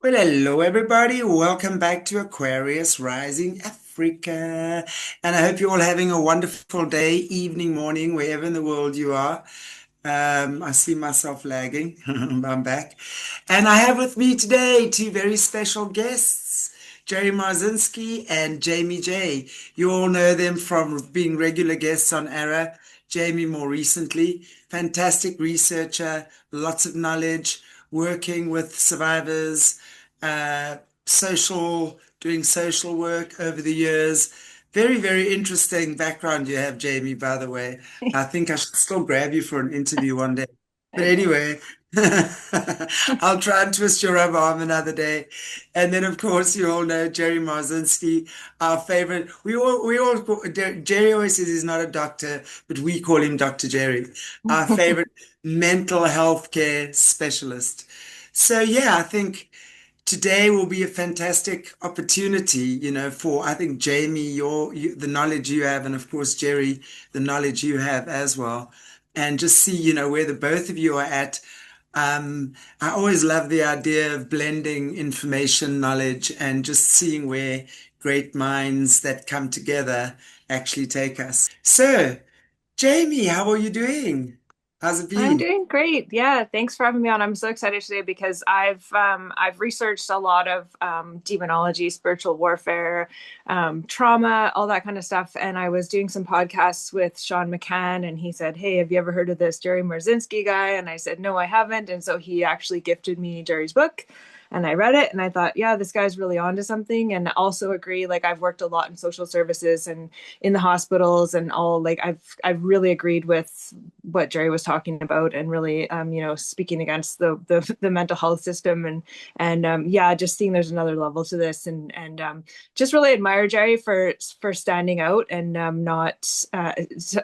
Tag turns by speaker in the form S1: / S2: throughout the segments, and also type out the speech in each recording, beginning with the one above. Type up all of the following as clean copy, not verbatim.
S1: Well, hello everybody. Welcome back to Aquarius Rising Africa. And I hope you're all having a wonderful day, evening, morning, wherever in the world you are. I see myself lagging. I'm back. And I have with me today two very special guests, Jerry Marzinski and Jamie J. You all know them from being regular guests on ARA. Jamie more recently, fantastic researcher, lots of knowledge, working with survivors, uh, doing social work over the years. Very, very interesting background you have, Jamie, by the way. I think I should still grab you for an interview one day. But anyway, I'll try and twist your rubber arm another day. And then, of course, you all know Jerry Marzinski, our favorite. Jerry always says he's not a doctor, but we call him Dr. Jerry, our favorite mental health care specialist. So, yeah, I think today will be a fantastic opportunity, for I think Jamie, the knowledge you have, and of course Jerry, the knowledge you have as well, and just see, where the both of you are at. I always love the idea of blending information, knowledge, and just seeing where great minds that come together actually take us. So, Jamie, how are you doing? How's it
S2: I'm
S1: been?
S2: doing great. Yeah, thanks for having me on. I'm so excited today because I've researched a lot of demonology, spiritual warfare, trauma, all that kind of stuff. And I was doing some podcasts with Sean McCann, and he said, "Hey, have you ever heard of this Jerry Marzinski guy?" And I said, "No, I haven't." And so he actually gifted me Jerry's book. And I read it and I thought, yeah, this guy's really onto something. And also agree, like I've worked a lot in social services and in the hospitals and all, like I've really agreed with what Jerry was talking about and really speaking against the mental health system and yeah, just seeing there's another level to this and just really admire Jerry for standing out and not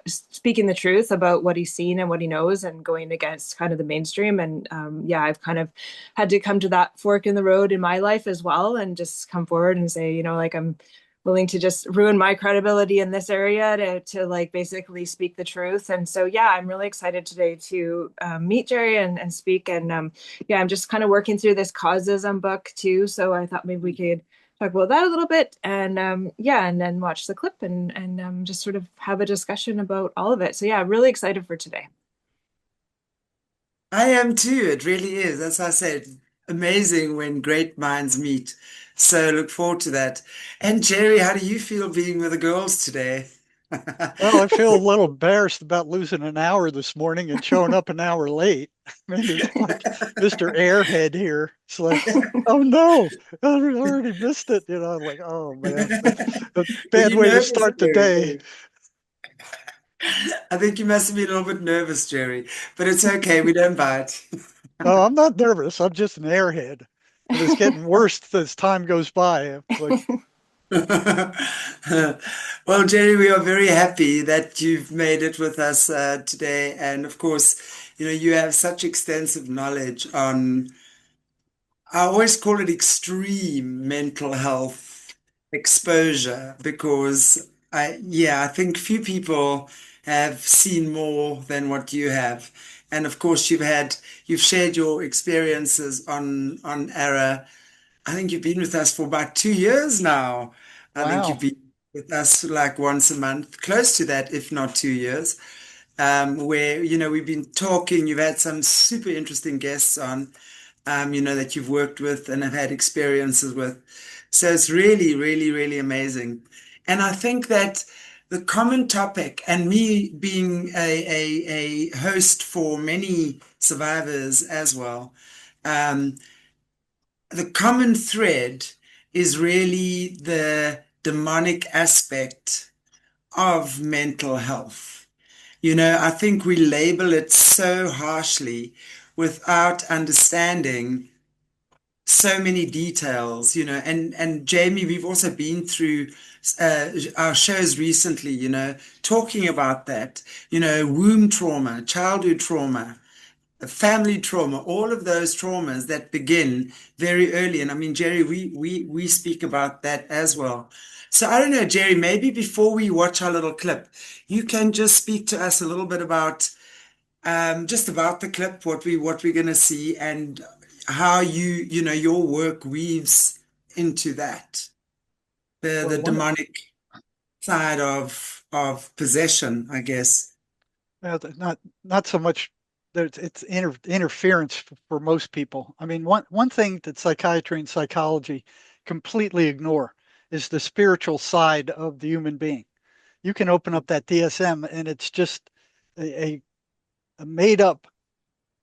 S2: speaking the truth about what he's seen and what he knows and going against kind of the mainstream. And yeah, I've kind of had to come to that fork in the road in my life as well and just come forward and say, like I'm willing to just ruin my credibility in this area to like basically speak the truth. And so, yeah, I'm really excited today to meet Jerry and speak. And yeah, I'm just kind of working through this causism book too. So I thought maybe we could talk about that a little bit and yeah, and then watch the clip and just sort of have a discussion about all of it. So yeah, really excited for today.
S1: I am too. It really is. As I said, amazing when great minds meet. So look forward to that. And Jerry, how do you feel being with the girls today?
S3: Well, I feel a little embarrassed about losing an hour this morning and showing up an hour late. I mean, it's like Mr. Airhead here. It's like, oh no, I already missed it. I'm like, oh man, that's a
S1: Were
S3: bad
S1: you
S3: way to
S1: nervous,
S3: start the
S1: Jerry?
S3: day.
S1: I think you must have been a little bit nervous, Jerry, but it's okay. We don't bite.
S3: No, I'm not nervous. I'm just an airhead. And it's getting worse as time goes by. It's like,
S1: Well, Jerry, we are very happy that you've made it with us today. And of course, you have such extensive knowledge on, I always call it extreme mental health exposure because I think few people have seen more than what you have. And of course, you've shared your experiences on ARA. I think you've been with us for about 2 years now. I think you've
S3: wow.
S1: been with us like once a month, close to that, if not 2 years, where, we've been talking. You've had some super interesting guests on, that you've worked with and have had experiences with. So it's really, really, really amazing. And I think that the common topic, and me being a host for many survivors as well, um, the common thread is really the demonic aspect of mental health. I think we label it so harshly without understanding so many details, and Jamie, we've also been through our shows recently, talking about that, womb trauma, childhood trauma, family trauma, all of those traumas that begin very early. And I mean, Jerry, we speak about that as well. So I don't know, Jerry, maybe before we watch our little clip, you can just speak to us a little bit about just about the clip, what we're going to see, and how your work weaves into that, the
S3: Well,
S1: demonic side of possession, I guess.
S3: not so much that it's interference for most people. I mean, one thing that psychiatry and psychology completely ignore is the spiritual side of the human being. You can open up that DSM and it's just a, a made up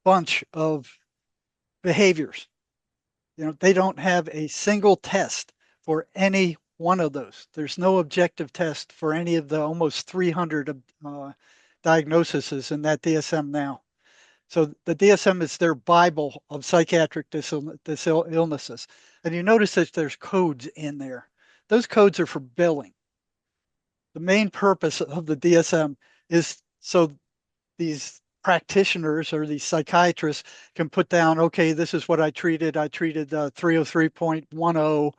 S3: bunch of behaviors. They don't have a single test for any one of those. There's no objective test for any of the almost 300 diagnoses in that DSM now. So the DSM is their Bible of psychiatric illnesses. And you notice that there's codes in there. Those codes are for billing. The main purpose of the DSM is so these practitioners or these psychiatrists can put down, okay, this is what I treated. I treated 303.10,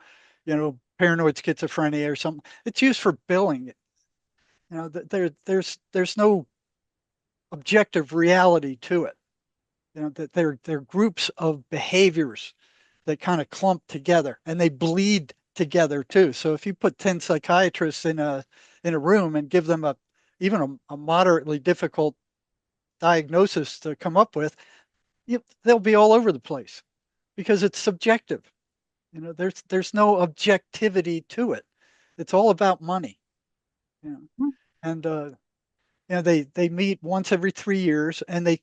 S3: paranoid schizophrenia or something. It's used for billing. There's no objective reality to it. That they're groups of behaviors that kind of clump together and they bleed together too. So if you put 10 psychiatrists in a room and give them even a moderately difficult diagnosis to come up with, they'll be all over the place because it's subjective. There's no objectivity to it. It's all about money. You know, and they meet once every 3 years and they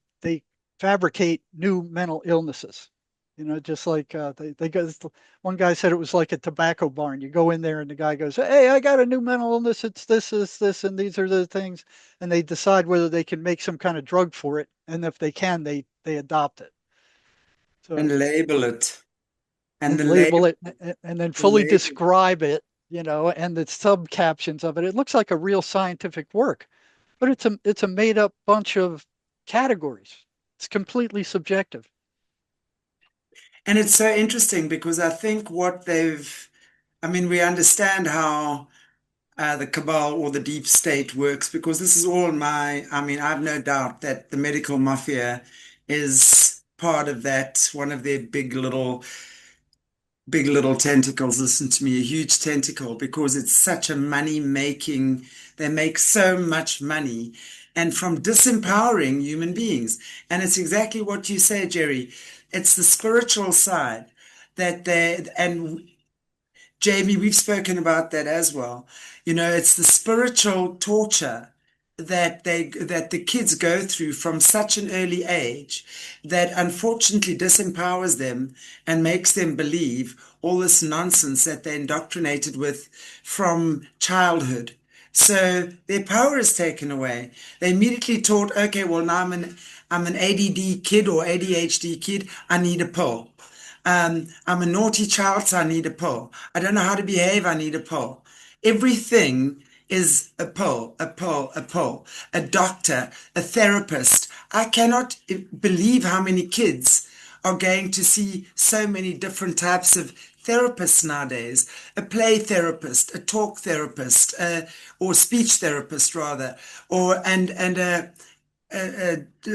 S3: fabricate new mental illnesses. Just like they go. One guy said it was like a tobacco barn. You go in there and the guy goes, "Hey, I got a new mental illness. It's this, and these are the things," and they decide whether they can make some kind of drug for it, and if they can, they adopt it. So
S1: And label it. And
S3: and
S1: the
S3: label
S1: label,
S3: it and then
S1: the
S3: fully
S1: label.
S3: describe it, and the sub captions of it. It looks like a real scientific work, but it's a made up bunch of categories. It's completely subjective.
S1: And it's so interesting because I think I mean, we understand how the cabal or the deep state works because this is all I mean, I've no doubt that the medical mafia is part of that, one of their big little tentacles. Listen to me, a huge tentacle because it's such a money making, they make so much money and from disempowering human beings. And it's exactly what you say, Jerry. It's the spiritual side and Jaymee, we've spoken about that as well. It's the spiritual torture that the kids go through from such an early age that unfortunately disempowers them and makes them believe all this nonsense that they're indoctrinated with from childhood. So their power is taken away. They immediately taught, okay, well now I'm an ADD kid or ADHD kid. I need a pill. I'm a naughty child, so I need a pill. I don't know how to behave, I need a pill. Everything is a pill, a pill, a pill. A doctor, a therapist. I cannot believe how many kids are going to see so many different types of therapists nowadays. A play therapist, a talk therapist, or speech therapist rather, or and a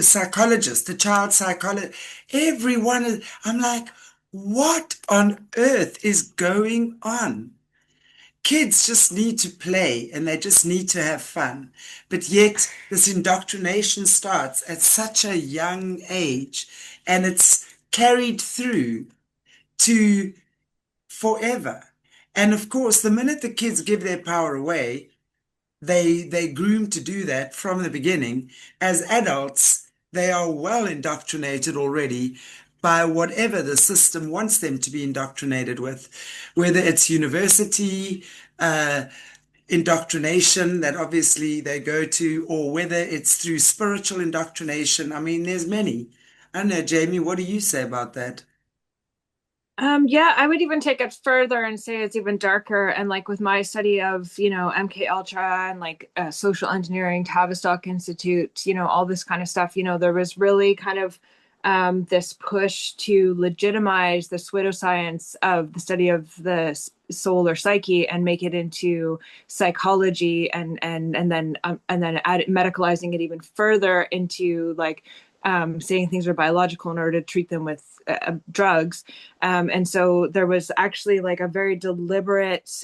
S1: psychologist, a child psychologist. Everyone, I'm like, what on earth is going on? Kids just need to play and they just need to have fun. But yet, this indoctrination starts at such a young age and it's carried through to forever. And of course, the minute the kids give their power away, they groom to do that from the beginning. As adults, they are well indoctrinated already by whatever the system wants them to be indoctrinated with, whether it's university indoctrination that obviously they go to, or whether it's through spiritual indoctrination. I mean, there's many. I don't know, Jaymee, what do you say about that?
S2: Yeah, I would even take it further and say it's even darker. And like with my study of, MK Ultra and like social engineering, Tavistock Institute, all this kind of stuff, there was really kind of this push to legitimize the pseudoscience of the study of the soul or psyche and make it into psychology and then medicalizing it even further into like saying things are biological in order to treat them with drugs. And so there was actually like a very deliberate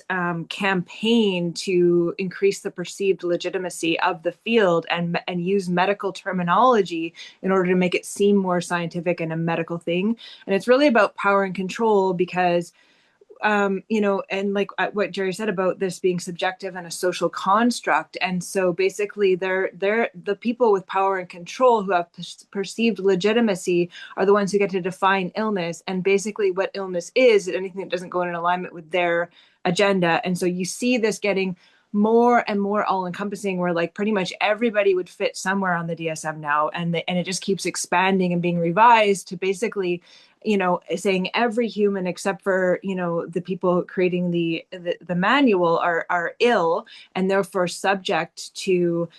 S2: campaign to increase the perceived legitimacy of the field and use medical terminology in order to make it seem more scientific and a medical thing. And it's really about power and control because and like what Jerry said about this being subjective and a social construct. And so basically they're the people with power and control who have perceived legitimacy are the ones who get to define illness. And basically what illness is anything that doesn't go in alignment with their agenda. And so you see this getting more and more all encompassing where like pretty much everybody would fit somewhere on the DSM now and it just keeps expanding and being revised to basically saying every human except for the people creating the manual are ill and therefore subject to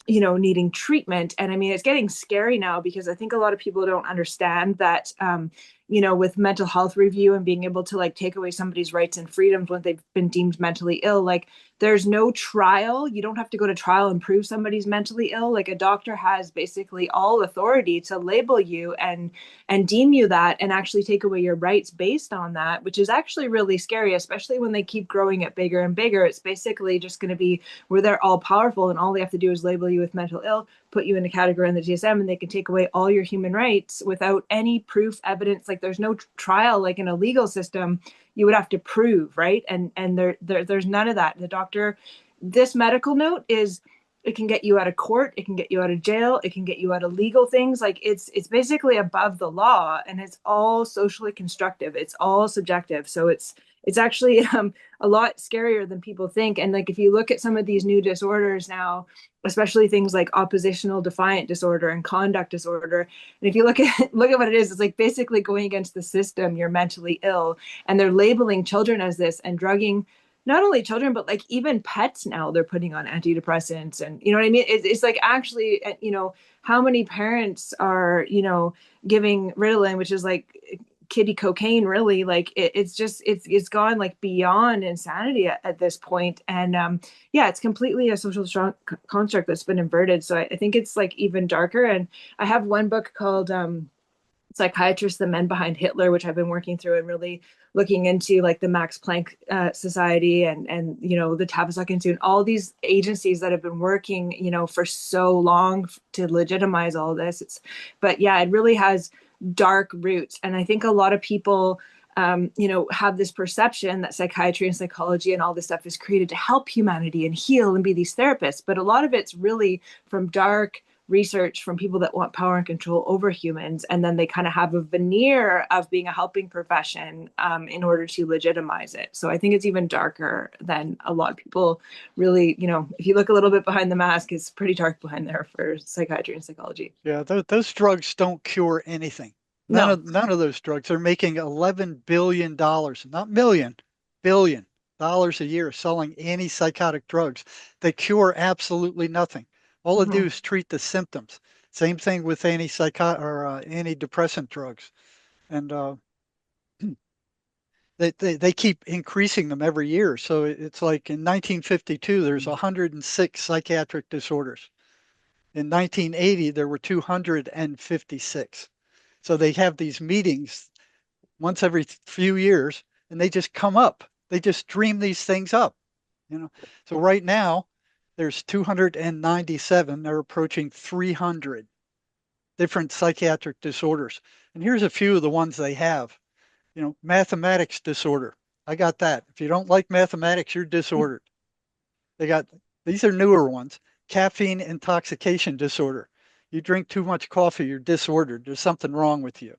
S2: needing treatment. And I mean, it's getting scary now because I think a lot of people don't understand that with mental health review and being able to like take away somebody's rights and freedoms when they've been deemed mentally ill, like there's no trial. You don't have to go to trial and prove somebody's mentally ill. Like a doctor has basically all authority to label you and deem you that and actually take away your rights based on that, which is actually really scary, especially when they keep growing it bigger and bigger. It's basically just going to be where they're all powerful and all they have to do is label you with mental ill, put you in a category in the DSM, and they can take away all your human rights without any proof, evidence. Like there's no trial, like in a legal system, you would have to prove, right? And there's none of that. The doctor, this medical note is it can get you out of court, it can get you out of jail, it can get you out of legal things. Like it's basically above the law and it's all socially constructive. It's all subjective. So it's actually a lot scarier than people think. And like if you look at some of these new disorders now, especially things like oppositional defiant disorder and conduct disorder, and if you look at what it is, it's like basically going against the system. You're mentally ill, and they're labeling children as this and drugging not only children but like even pets now they're putting on antidepressants. And you know what I mean, it's like actually how many parents are giving Ritalin, which is like kiddie cocaine, really. Like it's just it's gone like beyond insanity at this point. And yeah, it's completely a social construct that's been inverted. So I think it's like even darker. And I have one book called Psychiatrists, the Men Behind Hitler, which I've been working through and really looking into, like the Max Planck Society and the Tavistock Institute, all these agencies that have been working for so long to legitimize all this. But yeah, it really has dark roots, and I think a lot of people have this perception that psychiatry and psychology and all this stuff is created to help humanity and heal and be these therapists. But a lot of it's really from dark research from people that want power and control over humans. And then they kind of have a veneer of being a helping profession in order to legitimize it. So I think it's even darker than a lot of people really, if you look a little bit behind the mask, it's pretty dark behind there for psychiatry and psychology.
S3: Yeah, those drugs don't cure anything. None
S2: No.
S3: of none of those drugs are making $11 billion, not million, $1 billion a year selling antipsychotic drugs. They cure absolutely nothing. All they do
S2: Mhm.
S3: is treat the symptoms. Same thing with antipsychotic or antidepressant drugs, and they keep increasing them every year. So it's like in 1952 there's 106 psychiatric disorders. In 1980 there were 256. So they have these meetings once every few years, and they just come up. They just dream these things up, you know. So right now, there's 297. They're approaching 300 different psychiatric disorders. And here's a few of the ones they have. Mathematics disorder. I got that. If you don't like mathematics, you're disordered. They got these are newer ones. Caffeine intoxication disorder. You drink too much coffee, you're disordered. There's something wrong with you.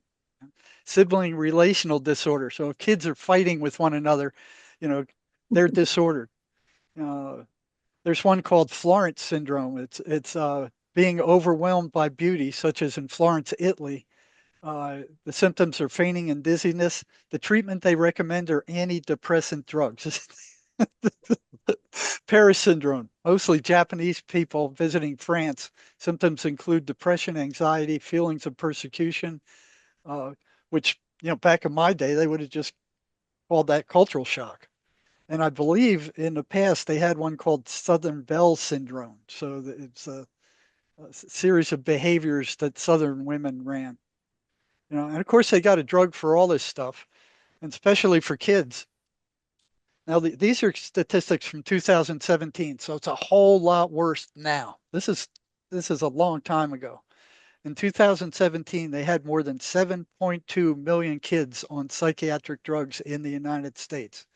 S3: Sibling relational disorder. So if kids are fighting with one another, you know, they're disordered. Uh, there's one called Florence syndrome. It's being overwhelmed by beauty, such as in Florence, Italy. The symptoms are fainting and dizziness. The treatment they recommend are antidepressant drugs. Paris syndrome, mostly Japanese people visiting France. Symptoms include depression, anxiety, feelings of persecution, uh, which, back in my day, they would have just called that cultural shock. And I believe in the past they had one called Southern Belle syndrome. So it's series of behaviors that Southern women ran. And of course they got a drug for all this stuff, and especially for kids. Now these are statistics from 2017, so it's a whole lot worse now. This is a long time ago. In 2017, they had more than 7.2 million kids on psychiatric drugs in the United States.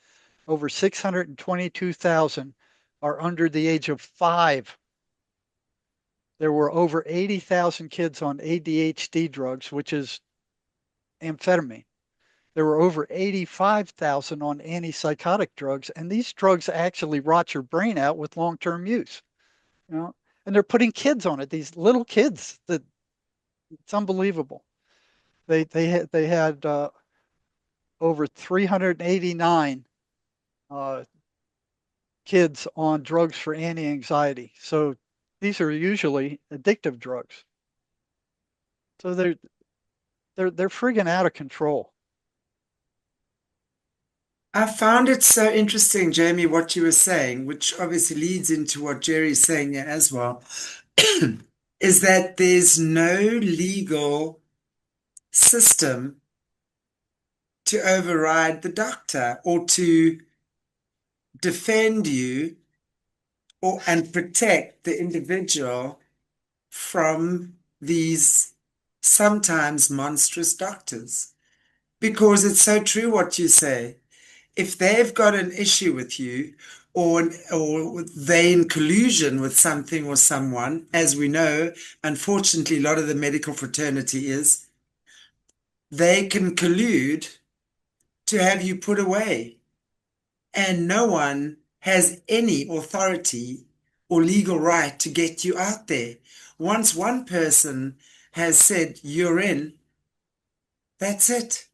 S3: Over 622,000 are under the age of 5. There were over 80,000 kids on ADHD drugs, which is amphetamine. There were over 85,000 on antipsychotic drugs, and these drugs actually rot your brain out with long-term use. You know, and they're putting kids on it. These little kids that it's unbelievable. They had over 389 uh, kids on drugs for anti-anxiety. So these are usually addictive drugs. So they're friggin' out of control.
S1: I found it so interesting, Jamie, what you were saying, which obviously leads into what Jerry's saying here as well, is that there's no legal system to override the doctor or to defend you or and protect the individual from these sometimes monstrous doctors. Because it's so true what you say. If they've got an issue with you, or they in collusion with something or someone, as we know, unfortunately, a lot of the medical fraternity is, they can collude to have you put away. And no one has any authority or legal right to get you out there. Once one person has said you're in, that's it.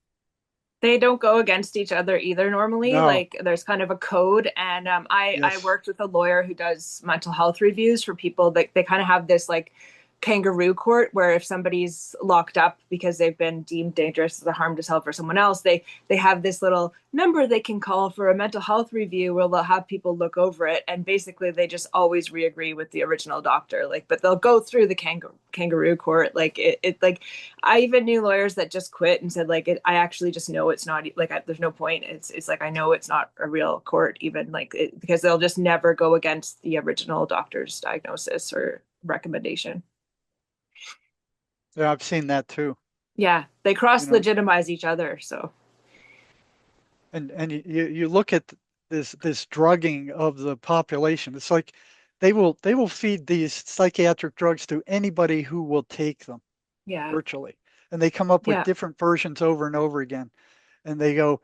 S2: They don't go against each other either normally.
S3: No,
S2: Like there's kind of a code. And I
S3: yes.
S2: worked with a lawyer who does mental health reviews for people that they kind of have this like kangaroo court where if somebody's locked up because they've been deemed dangerous as a harm to self or someone else, they have this little number they can call for a mental health review where they'll have people look over it, and basically they just always re-agree with the original doctor. Like, but they'll go through the kangaroo court. Like it like I even knew lawyers that just quit and said like I actually just know it's not like there's no point. It's like I know it's not a real court even like because they'll just never go against the original doctor's diagnosis or recommendation.
S3: Yeah, I've seen that too.
S2: Yeah, they
S3: You
S2: cross
S3: know,
S2: legitimize each other. So
S3: and you look at this drugging of the population. It's like they will feed these psychiatric drugs to anybody who will take them
S2: yeah,
S3: virtually, and they come up with
S2: yeah,
S3: different versions over and over again. And they go,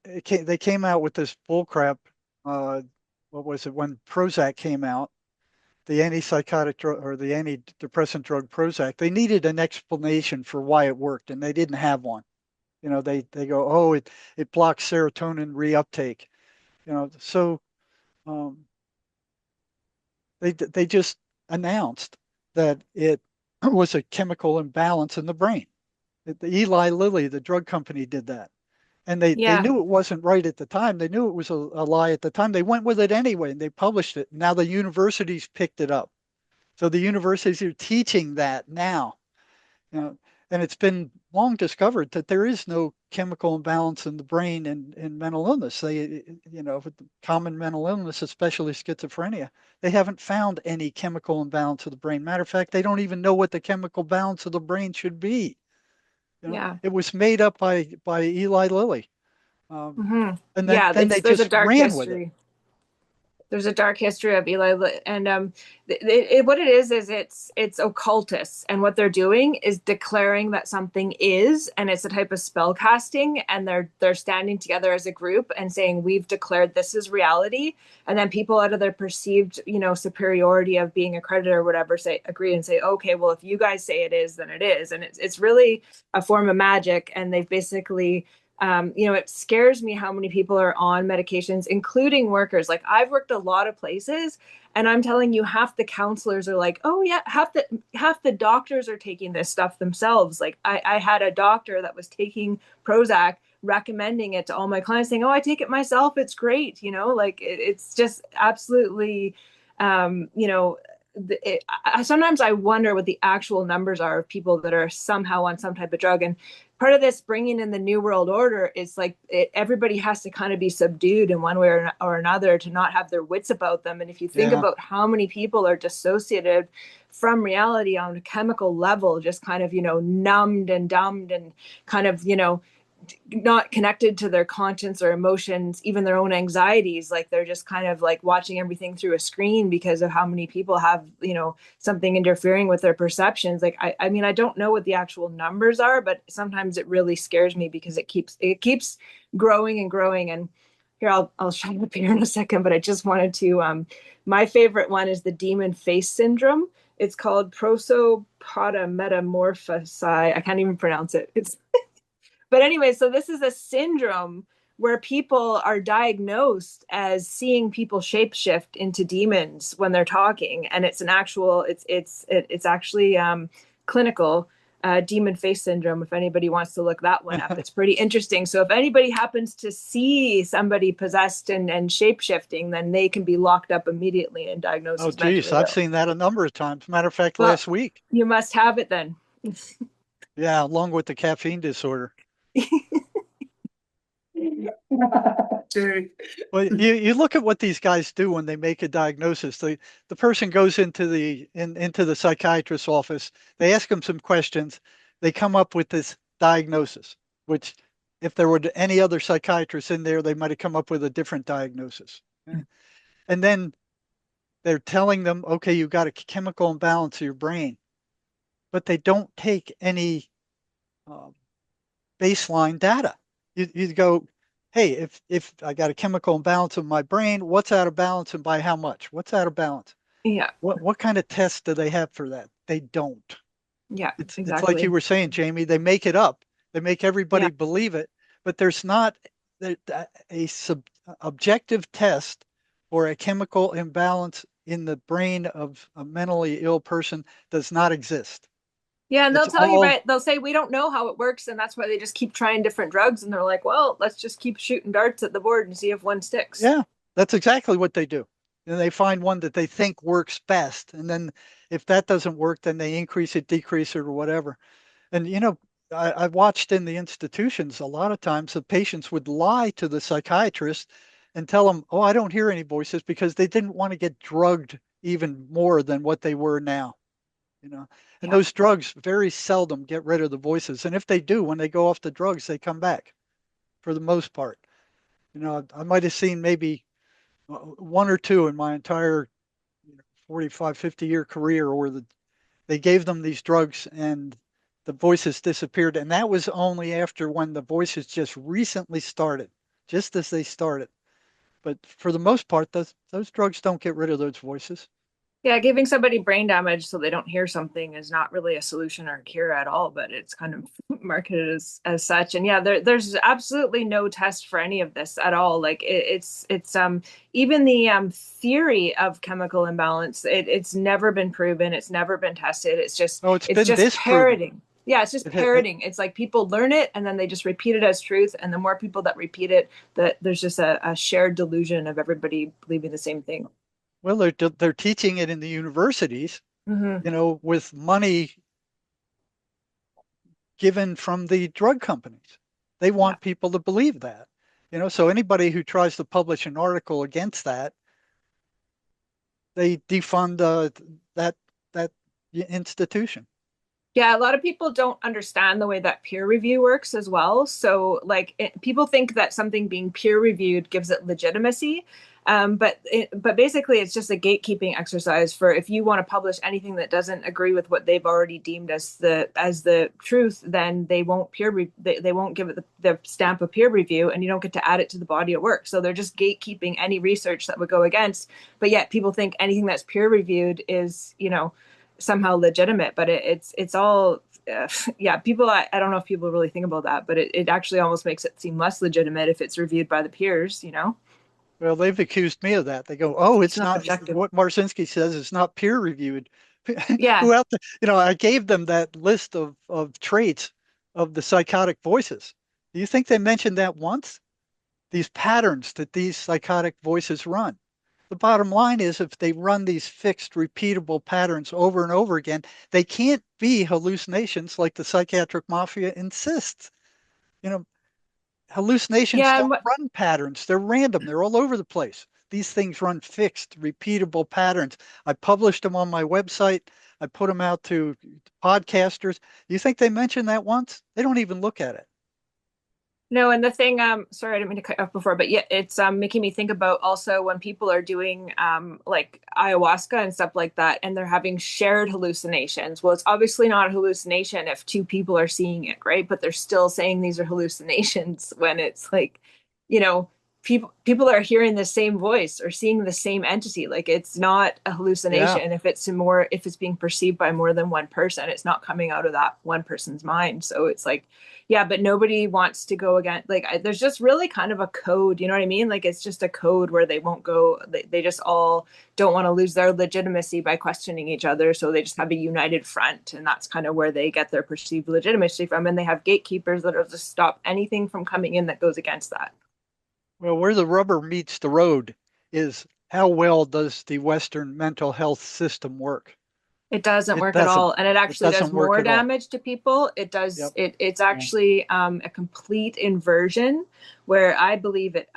S3: they came out with this bullcrap. Uh, what was it when Prozac came out? The antipsychotic drug or the antidepressant drug Prozac. They needed an explanation for why it worked, and they didn't have one. They go, oh, it blocks serotonin reuptake. So um, they just announced that it was a chemical imbalance in the brain. The Eli Lilly, the drug company, did that. And they
S2: yeah,
S3: knew it wasn't right at the time. They knew it was a lie at the time. They went with it anyway and they published it. Now the universities picked it up. So the universities are teaching that now. You know, and it's been long discovered that there is no chemical imbalance in the brain in mental illness. With the common mental illness, especially schizophrenia, they haven't found any chemical imbalance of the brain. Matter of fact, they don't even know what the chemical balance of the brain should be.
S2: yeah.
S3: It was made up by Eli Lilly, um,
S2: Hmm.
S3: and then
S2: Yeah,
S3: then they
S2: there's a
S3: just
S2: dark
S3: ran with it.
S2: history. There's a dark history of and what it is it's occultists, and what they're doing is declaring that something is, and it's a type of spell casting, and they're standing together as a group and saying we've declared this is reality, and then people out of their perceived superiority of being accredited or whatever say agree and say okay, well if you guys say it is, then it is, and it's really a form of magic, and they've basically it scares me how many people are on medications, including workers. Like I've worked a lot of places, and I'm telling you, half the counselors are like, "Oh yeah," half the doctors are taking this stuff themselves. Like I had a doctor that was taking Prozac, recommending it to all my clients, saying, "Oh, I take it myself. It's great." Like it's just absolutely, um, you know, sometimes I wonder what the actual numbers are of people that are somehow on some type of drug. And part of this bringing in the new world order is like everybody has to kind of be subdued in one way or another to not have their wits about them. And if you think
S1: Yeah.
S2: about how many people are dissociated from reality on a chemical level, just kind of, numbed and dumbed and kind of, not connected to their conscience or emotions, even their own anxieties. Like they're just kind of like watching everything through a screen because of how many people have, something interfering with their perceptions. Like, I mean, I don't know what the actual numbers are, but sometimes it really scares me because it keeps growing and growing. And here, I'll shut up here in a second, but I just wanted to, my favorite one is the demon face syndrome. It's called prosopodometamorphosis. I can't even pronounce it. But anyway, so this is a syndrome where people are diagnosed as seeing people shapeshift into demons when they're talking, and it's an actual it's actually clinical demon face syndrome. If anybody wants to look that one up, it's pretty interesting. So if anybody happens to see somebody possessed and shape shifting, then they can be locked up immediately and diagnosed
S3: Oh,
S2: as
S3: geez,
S2: mentally
S3: I've
S2: ill.
S3: seen that a number of times. Matter of fact,
S2: Well,
S3: last week.
S2: you must have it then.
S3: Yeah, along with the caffeine disorder.
S1: Jerry.
S3: Well, you look at what these guys do when they make a diagnosis. The person goes into the psychiatrist's office. They ask them some questions. They come up with this diagnosis, which if there were any other psychiatrists in there, they might have come up with a different diagnosis. Yeah. And then they're telling them, okay, you've got a chemical imbalance of your brain, but they don't take any uh, baseline data. You go, hey, if I got a chemical imbalance in my brain, what's out of balance and by how much? What's out of balance?
S2: Yeah,
S3: What kind of tests do they have for that? They don't.
S2: yeah,
S3: It's like you
S2: exactly.
S3: were saying, Jamie. They make it up. They make
S2: Yeah.
S3: everybody believe it, but there's not a objective test for a chemical imbalance in the brain of a mentally ill person does not exist.
S2: Yeah, and they'll
S3: It's
S2: tell you,
S3: all
S2: right? They'll say we don't know how it works, and that's why they just keep trying different drugs. And they're like, well, let's just keep shooting darts at the board and see if one sticks.
S3: Yeah, that's exactly what they do. And they find one that they think works best. And then if that doesn't work, then they increase it, decrease it, or whatever. And I've watched in the institutions a lot of times the patients would lie to the psychiatrist and tell them, "Oh, I don't hear any voices," because they didn't want to get drugged even more than what they were now. You know, and
S2: Yeah.
S3: those drugs very seldom get rid of the voices. And if they do, when they go off the drugs, they come back for the most part. I might have seen maybe one or two in my entire 45, 50-year career where they gave them these drugs and the voices disappeared. And that was only after when the voices just recently started, just as they started. But for the most part, those drugs don't get rid of those voices.
S2: Yeah, giving somebody brain damage so they don't hear something is not really a solution or a cure at all, but it's kind of marketed as such. And yeah, there's absolutely no test for any of this at all. Like it's even the theory of chemical imbalance, it's never been proven, it's never been tested. It's just
S3: Oh, it's
S2: it's
S3: been
S2: just
S3: disproven.
S2: parroting. Yeah, it's just
S3: It,
S2: parroting. It's like people learn it and then they just repeat it as truth. And the more people that repeat it, that there's just a shared delusion of everybody believing the same thing.
S3: well, they're teaching it in the universities,
S2: Hmm.
S3: with money given from the drug companies. They
S2: Yeah.
S3: want people to believe that. So anybody who tries to publish an article against that, they defund that that institution.
S2: Yeah, a lot of people don't understand the way that peer review works as well. So, like, people think that something being peer reviewed gives it legitimacy, but basically, it's just a gatekeeping exercise for if you want to publish anything that doesn't agree with what they've already deemed as the truth, then they won't give it the stamp of peer review, and you don't get to add it to the body of work. So they're just gatekeeping any research that would go against. But yet, people think anything that's peer reviewed is somehow legitimate, but it's all yeah, people I don't know if people really think about that, but it actually almost makes it seem less legitimate if it's reviewed by the peers.
S3: Well, they've accused me of that. They go, "Oh,
S2: It's
S3: it's
S2: not
S3: not
S2: objective.
S3: what Marcinski says. It's not peer reviewed."
S2: Yeah.
S3: Who else? I gave them that list of traits of the psychotic voices. Do you think they mentioned that once? These patterns that these psychotic voices run. the bottom line is if they run these fixed, repeatable patterns over and over again, they can't be hallucinations like the psychiatric mafia insists. You know, hallucinations
S2: Yeah,
S3: don't run patterns. They're random. They're all over the place. These things run fixed, repeatable patterns. I published them on my website. I put them out to podcasters. You think they mentioned that once? They don't even look at it.
S2: no, and the thing, sorry, I didn't mean to cut you off before, but yeah, it's making me think about also when people are doing like ayahuasca and stuff like that, and they're having shared hallucinations. Well, it's obviously not a hallucination if two people are seeing it, right? But they're still saying these are hallucinations when it's like, you know, people are hearing the same voice or seeing the same entity. Like it's not a
S3: Yeah.
S2: hallucination if it's being perceived by more than one person. It's not coming out of that one person's mind. So it's like yeah, but nobody wants to go again. Like, there's just really kind of a code, you know what I mean? Like, it's just a code where they won't go, they just all don't want to lose their legitimacy by questioning each other. So they just have a united front. And that's kind of where they get their perceived legitimacy from. And they have gatekeepers that will just stop anything from coming in that goes against that.
S3: Well, where the rubber meets the road is how well does the Western mental health system work?
S2: It doesn't
S3: It
S2: work at
S3: doesn't.
S2: all, and it
S3: It
S2: actually does
S3: doesn't work
S2: more
S3: at all.
S2: damage to people. It does
S3: Yep.
S2: it's
S3: Yeah.
S2: actually a complete inversion where I believe it.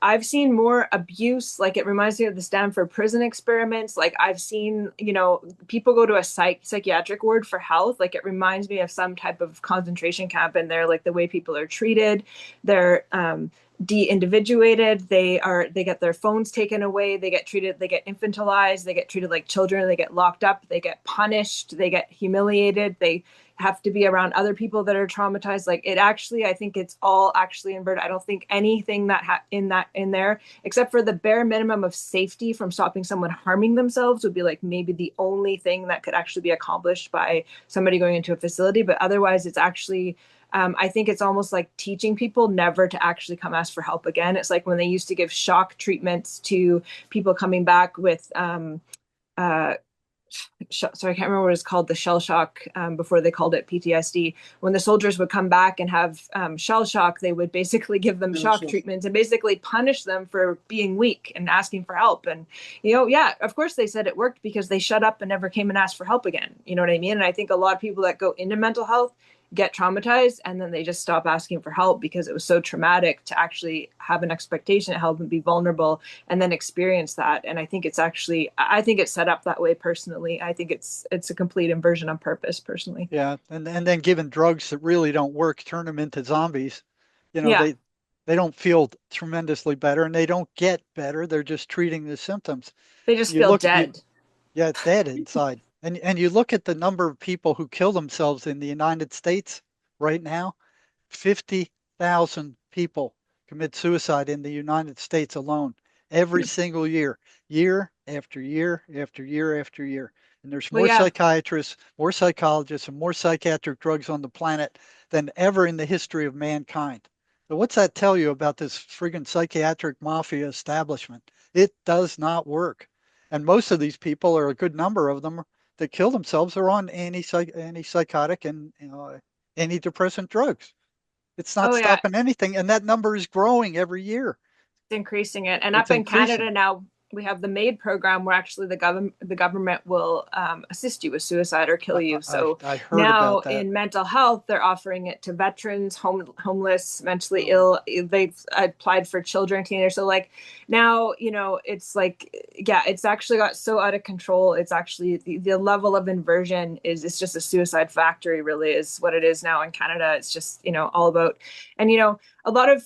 S2: I've seen more abuse. Like it reminds me of the Stanford prison experiments. Like I've seen, people go to a psychiatric ward for health. Like it reminds me of some type of concentration camp, and they're like the way people are treated. They're de-individuated. They get their phones taken away. They get infantilized. They get treated like children. They get locked up. They get punished. They get humiliated. They have to be around other people that are traumatized. Like it actually, I think it's all actually inverted. I don't think anything in there, except for the bare minimum of safety from stopping someone harming themselves, would be like maybe the only thing that could actually be accomplished by somebody going into a facility. But otherwise, it's actually I think it's almost like teaching people never to actually come ask for help again. It's like when they used to give shock treatments to people coming back with uh, sorry, I can't remember what it's called, the shell shock, before they called it PTSD. When the soldiers would come back and have shell shock, they would basically give them
S1: Yeah,
S2: shock
S1: sure.
S2: treatments and basically punish them for being weak and asking for help. And, yeah, of course they said it worked because they shut up and never came and asked for help again. You know what I mean? And I think a lot of people that go into mental health get traumatized and then they just stop asking for help because it was so traumatic to actually have an expectation to help and be vulnerable and then experience that. And I think it's set up that way personally. I think it's a complete inversion on purpose personally.
S3: Yeah. And then given drugs that really don't work, turn them into zombies. You know,
S2: Yeah,
S3: they don't feel tremendously better and they don't get better. They're just treating the symptoms.
S2: they just
S3: You
S2: feel
S3: look you
S2: dead.
S3: Yeah, dead inside. And you look at the number of people who kill themselves in the United States right now, 50,000 people commit suicide in the United States alone every single year, year after year after year after year. And there's
S2: Well,
S3: more
S2: yeah,
S3: psychiatrists, more psychologists, and more psychiatric drugs on the planet than ever in the history of mankind. So what's that tell you about this friggin' psychiatric mafia establishment? It does not work. And most of these people, or a good number of them, that kill themselves are on antipsychotic and antidepressant drugs. It's not
S2: oh yeah,
S3: stopping anything, and that number is growing every year.
S2: increasing it. And
S3: It's
S2: up in
S3: increasing.
S2: Canada now, we have the MAID program where actually the government will assist you with suicide or kill you. So
S3: I heard
S2: now
S3: about that.
S2: in mental health, they're offering it to veterans, homeless, mentally
S3: Oh,
S2: ill. They've applied for children, teenagers. So like now, it's like yeah, it's actually got so out of control. It's actually the level of inversion is it's just a suicide factory. Really, is what it is now in Canada. It's just all about and a lot of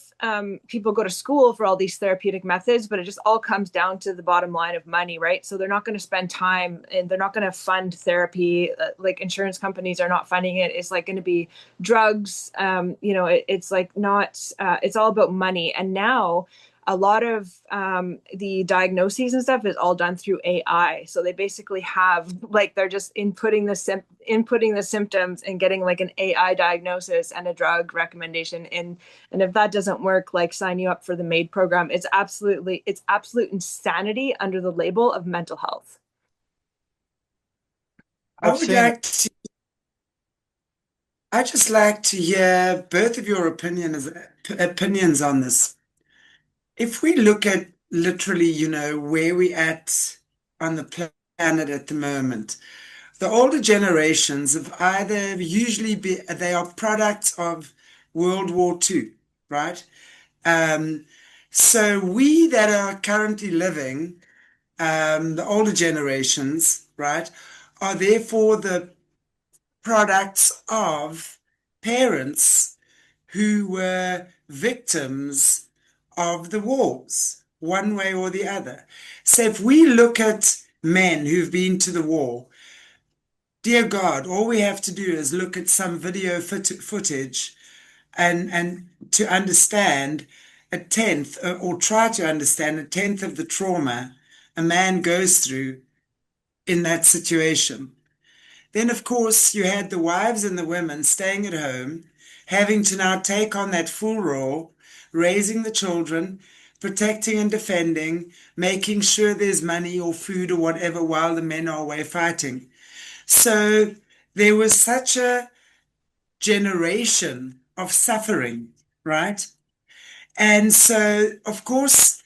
S2: people go to school for all these therapeutic methods, but it just all comes down to the bottom line of money, right? So they're not going to spend time and they're not going to fund therapy. Like insurance companies are not funding it. It's like going to be drugs. It's like not, it's all about money. And now a lot of the diagnoses and stuff is all done through AI. So they basically have like they're just inputting the symptoms and getting like an AI diagnosis and a drug recommendation. And if that doesn't work, like sign you up for the MAID program. It's absolute insanity under the label of mental health.
S1: I
S3: I've
S1: would
S3: seen it.
S1: like to, I just like to hear both of your opinions on this. If we look at literally, where we at on the planet at the moment. The older generations have either usually they are products of World War II, right? Um, so we that are currently living, the older generations, right, are therefore the products of parents who were victims of the wars, one way or the other. So if we look at men who've been to the war, dear God, all we have to do is look at some video footage and to understand a tenth, or try to understand a tenth of the trauma a man goes through in that situation. Then, of course, you had the wives and the women staying at home, having to now take on that full role, raising the children, protecting and defending, making sure there's money or food or whatever while the men are away fighting. So there was such a generation of suffering, right? And so, of course,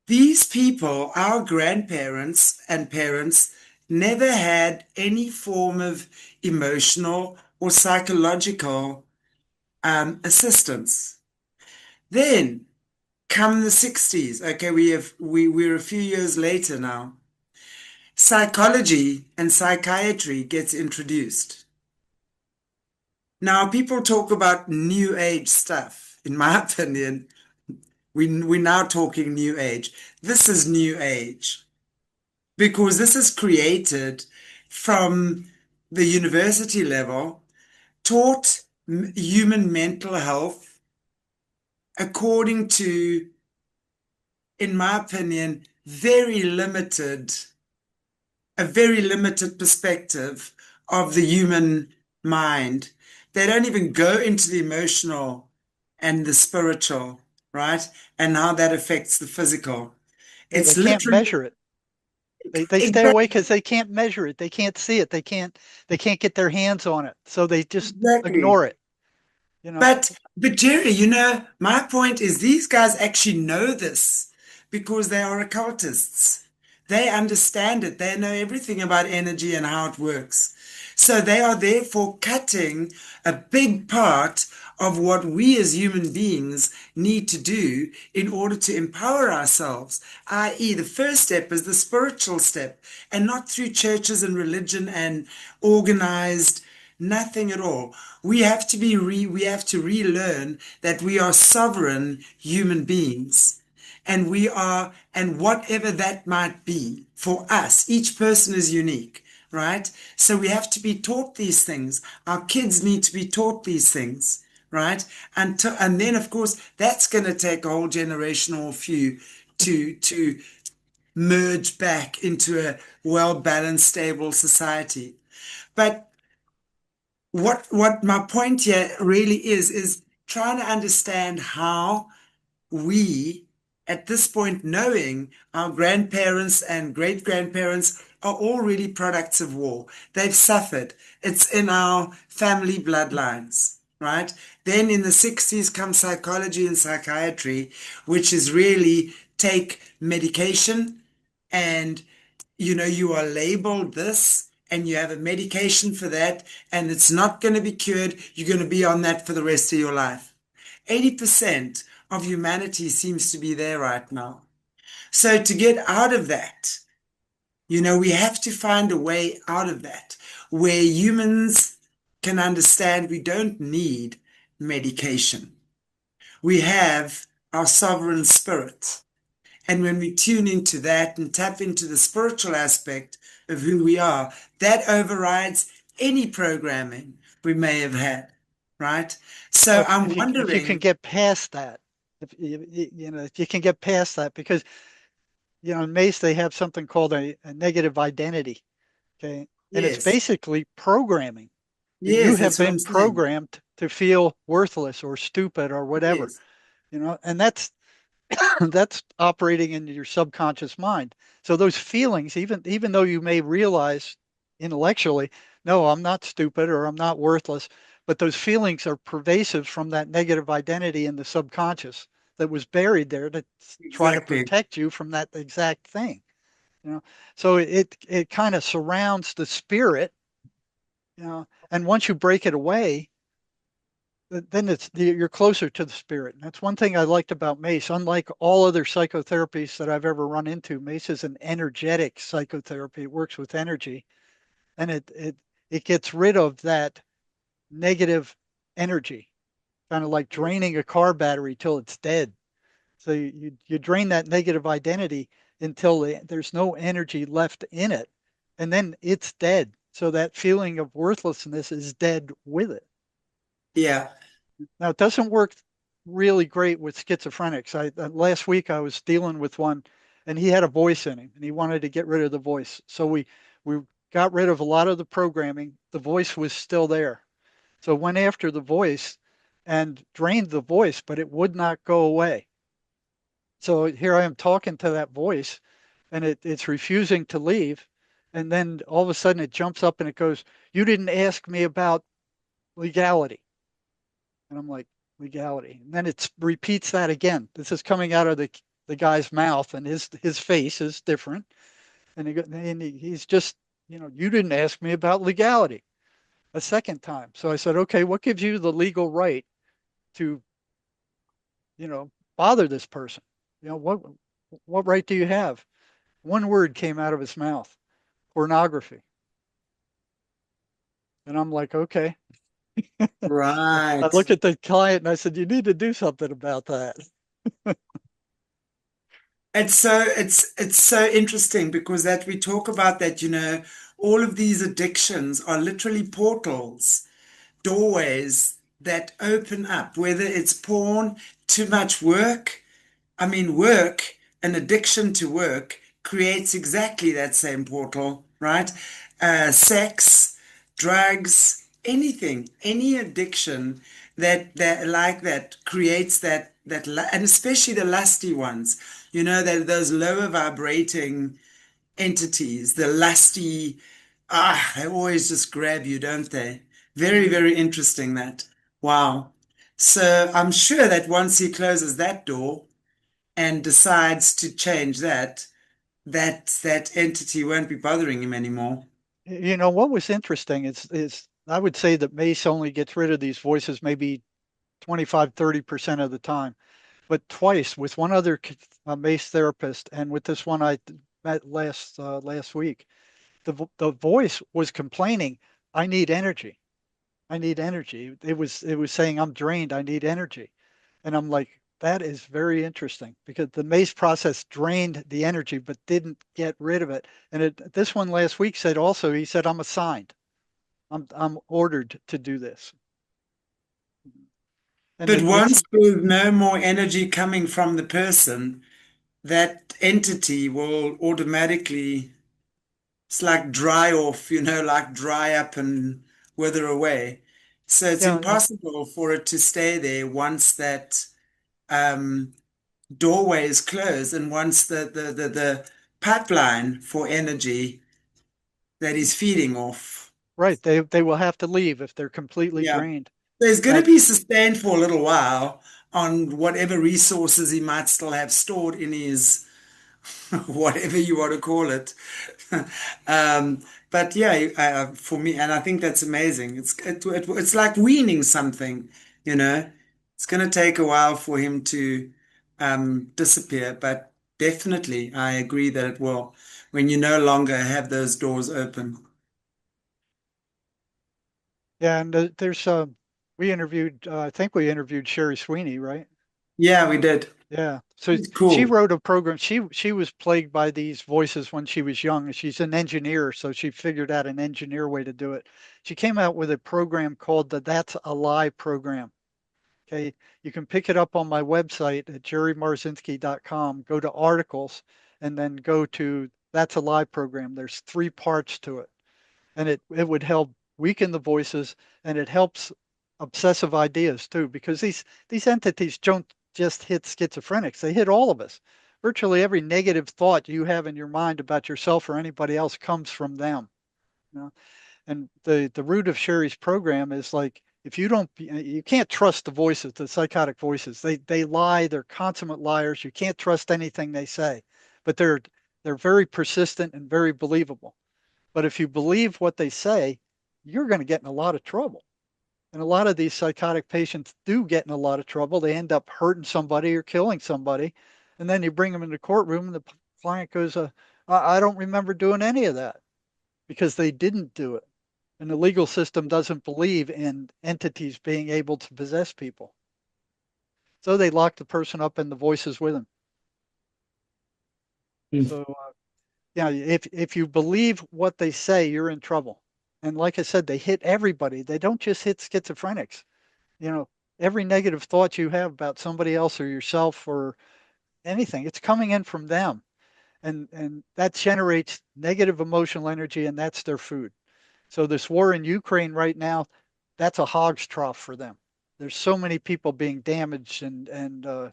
S1: these people, our grandparents and parents, never had any form of emotional or psychological assistance. Then come the 60s. Okay, we're a few years later now. Psychology and psychiatry gets introduced. Now people talk about new age stuff. In my opinion, we're now talking new age. This is new age, because this is created from the university level, taught human mental health according to, in my opinion, a very limited perspective of the human mind. They don't even go into the emotional and the spiritual, right? And how that affects the physical.
S3: Yeah, they
S1: It's
S3: can't
S1: literally
S3: measure it. They stay away
S1: exactly,
S3: because they can't measure it. They can't see it. They can't get their hands on it. So they just
S1: exactly.
S3: ignore it. You know,
S1: But Jerry, my point is these guys actually know this because they are occultists. They understand it. They know everything about energy and how it works. So they are therefore cutting a big part of what we as human beings need to do in order to empower ourselves, i.e., the first step is the spiritual step, and not through churches and religion and organized. Nothing at all. We have to relearn that we are sovereign human beings. And and whatever that might be for us, each person is unique, right? So we have to be taught these things. Our kids need to be taught these things, right? And then of course that's going to take a whole generation or few to merge back into a well-balanced, stable society. But what my point here really is trying to understand how we, at this point, knowing our grandparents and great grandparents are all really products of war. They've suffered. It's in our family bloodlines, right? Then in the 60s comes psychology and psychiatry, which is really take medication, and you are labeled this and you have a medication for that, and it's not going to be cured. You're going to be on that for the rest of your life. 80% of humanity seems to be there right now. So to get out of that, we have to find a way out of that where humans can understand we don't need medication. We have our sovereign spirit. And when we tune into that and tap into the spiritual aspect of who we are, that overrides any programming we may have had, right? So I'm
S3: if you can
S1: wondering,
S3: get past that, if you can get past that, because in Mace they have something called a negative identity. Okay, and it's
S1: yes,
S3: basically programming that you
S1: yes,
S3: have
S1: that's what I'm
S3: been
S1: saying.
S3: programmed to feel worthless or stupid or whatever.
S1: Yes,
S3: And that's that's operating in your subconscious mind. So those feelings, even though you may realize intellectually, no, I'm not stupid or I'm not worthless, but those feelings are pervasive from that negative identity in the subconscious. that was buried there to try to
S1: Exactly.
S3: protect you from that exact thing. You know, so it kind of surrounds the spirit, and once you break it away, then you're closer to the spirit. And that's one thing I liked about Mace. Unlike all other psychotherapies that I've ever run into, Mace is an energetic psychotherapy. It works with energy, and it gets rid of that negative energy, kind of like draining a car battery till it's dead. So you drain that negative identity until there's no energy left in it, and then it's dead. So that feeling of worthlessness is dead with it.
S1: Yeah.
S3: Now, it doesn't work really great with schizophrenics. Last week I was dealing with one, and he had a voice in him, and he wanted to get rid of the voice. So we got rid of a lot of the programming. The voice was still there. So went after the voice and drained the voice, but it would not go away. So here I am talking to that voice, and it's refusing to leave. And then all of a sudden it jumps up and it goes, "You didn't ask me about legality." And I'm like, "Legality." And then it repeats that again. This is coming out of the guy's mouth, and his face is different. He's just, "You didn't ask me about legality," a second time. So I said, "Okay, what gives you the legal right to, bother this person? What right do you have?" One word came out of his mouth: pornography. And I'm like, "Okay." I
S1: Right.
S3: looked at the client and I said, "You need to do something about that."
S1: It's so interesting because that we talk about that, all of these addictions are literally portals, doorways that open up, whether it's porn, too much work. I mean, work, an addiction to work creates exactly that same portal, right? Sex, drugs, anything, any addiction that like that creates and especially the lusty ones, that those lower vibrating entities, the lusty, they always just grab you, don't they? Very, very interesting that. Wow. So I'm sure that once he closes that door and decides to change that entity won't be bothering him anymore.
S3: What was interesting is I would say that Mace only gets rid of these voices maybe 25-30% of the time. But twice with one other Mace therapist and with this one I met last week, the voice was complaining, "I need energy. I need energy." It was saying, "I'm drained. I need energy." And I'm like, that is very interesting because the Mace process drained the energy but didn't get rid of it. And this one last week said also, he said, "I'm assigned. I'm ordered to do this." And
S1: But
S3: it's
S1: once there's no more energy coming from the person, that entity will automatically, it's like dry off, like dry up and wither away. So it's
S3: yeah, yeah,
S1: impossible for it to stay there once that um, doorway is closed and once the pipeline for energy that is feeding off.
S3: right. They will have to leave if they're completely
S1: Yeah.
S3: drained.
S1: There's going to
S3: Now,
S1: be sustained for a little while on whatever resources he might still have stored in his whatever you want to call it. um, but yeah, for me, and I think that's amazing. It's like weaning something, you know. It's going to take a while for him to disappear, but definitely, I agree that it will when you no longer have those doors open.
S3: yeah, and we interviewed, I think we interviewed Sherry Sweeney, right?
S1: Yeah, we did.
S3: Yeah. So
S1: It's
S3: she
S1: cool.
S3: wrote a program. She was plagued by these voices when she was young. She's an engineer, so she figured out an engineer way to do it. She came out with a program called the "That's a Lie" program. Okay. You can pick it up on my website at jerrymarzinski.com. Go to articles and then go to "That's a Lie" program. There's 3 parts to it, and it would help weaken the voices, and it helps obsessive ideas too, because these entities don't just hit schizophrenics, they hit all of us. Virtually every negative thought you have in your mind about yourself or anybody else comes from them. you know and the root of Sherry's program is like, if you don't, you can't trust the voices, the psychotic voices. They lie. They're consummate liars. You can't trust anything they say, but they're very persistent and very believable. But if you believe what they say, you're going to get in a lot of trouble. And a lot of these psychotic patients do get in a lot of trouble. They end up hurting somebody or killing somebody. And then you bring them in the courtroom and the client goes, I don't remember doing any of that because they didn't do it. And the legal system doesn't believe in entities being able to possess people. So they lock the person up and the voices with them.
S1: Mm.
S3: So, yeah, if you believe what they say, you're in trouble. And like I said, they hit everybody. They don't just hit schizophrenics. You know, every negative thought you have about somebody else or yourself or anything, it's coming in from them. And that generates negative emotional energy, and that's their food. So this war in Ukraine right now, that's a hog's trough for them. There's so many people being damaged and uh,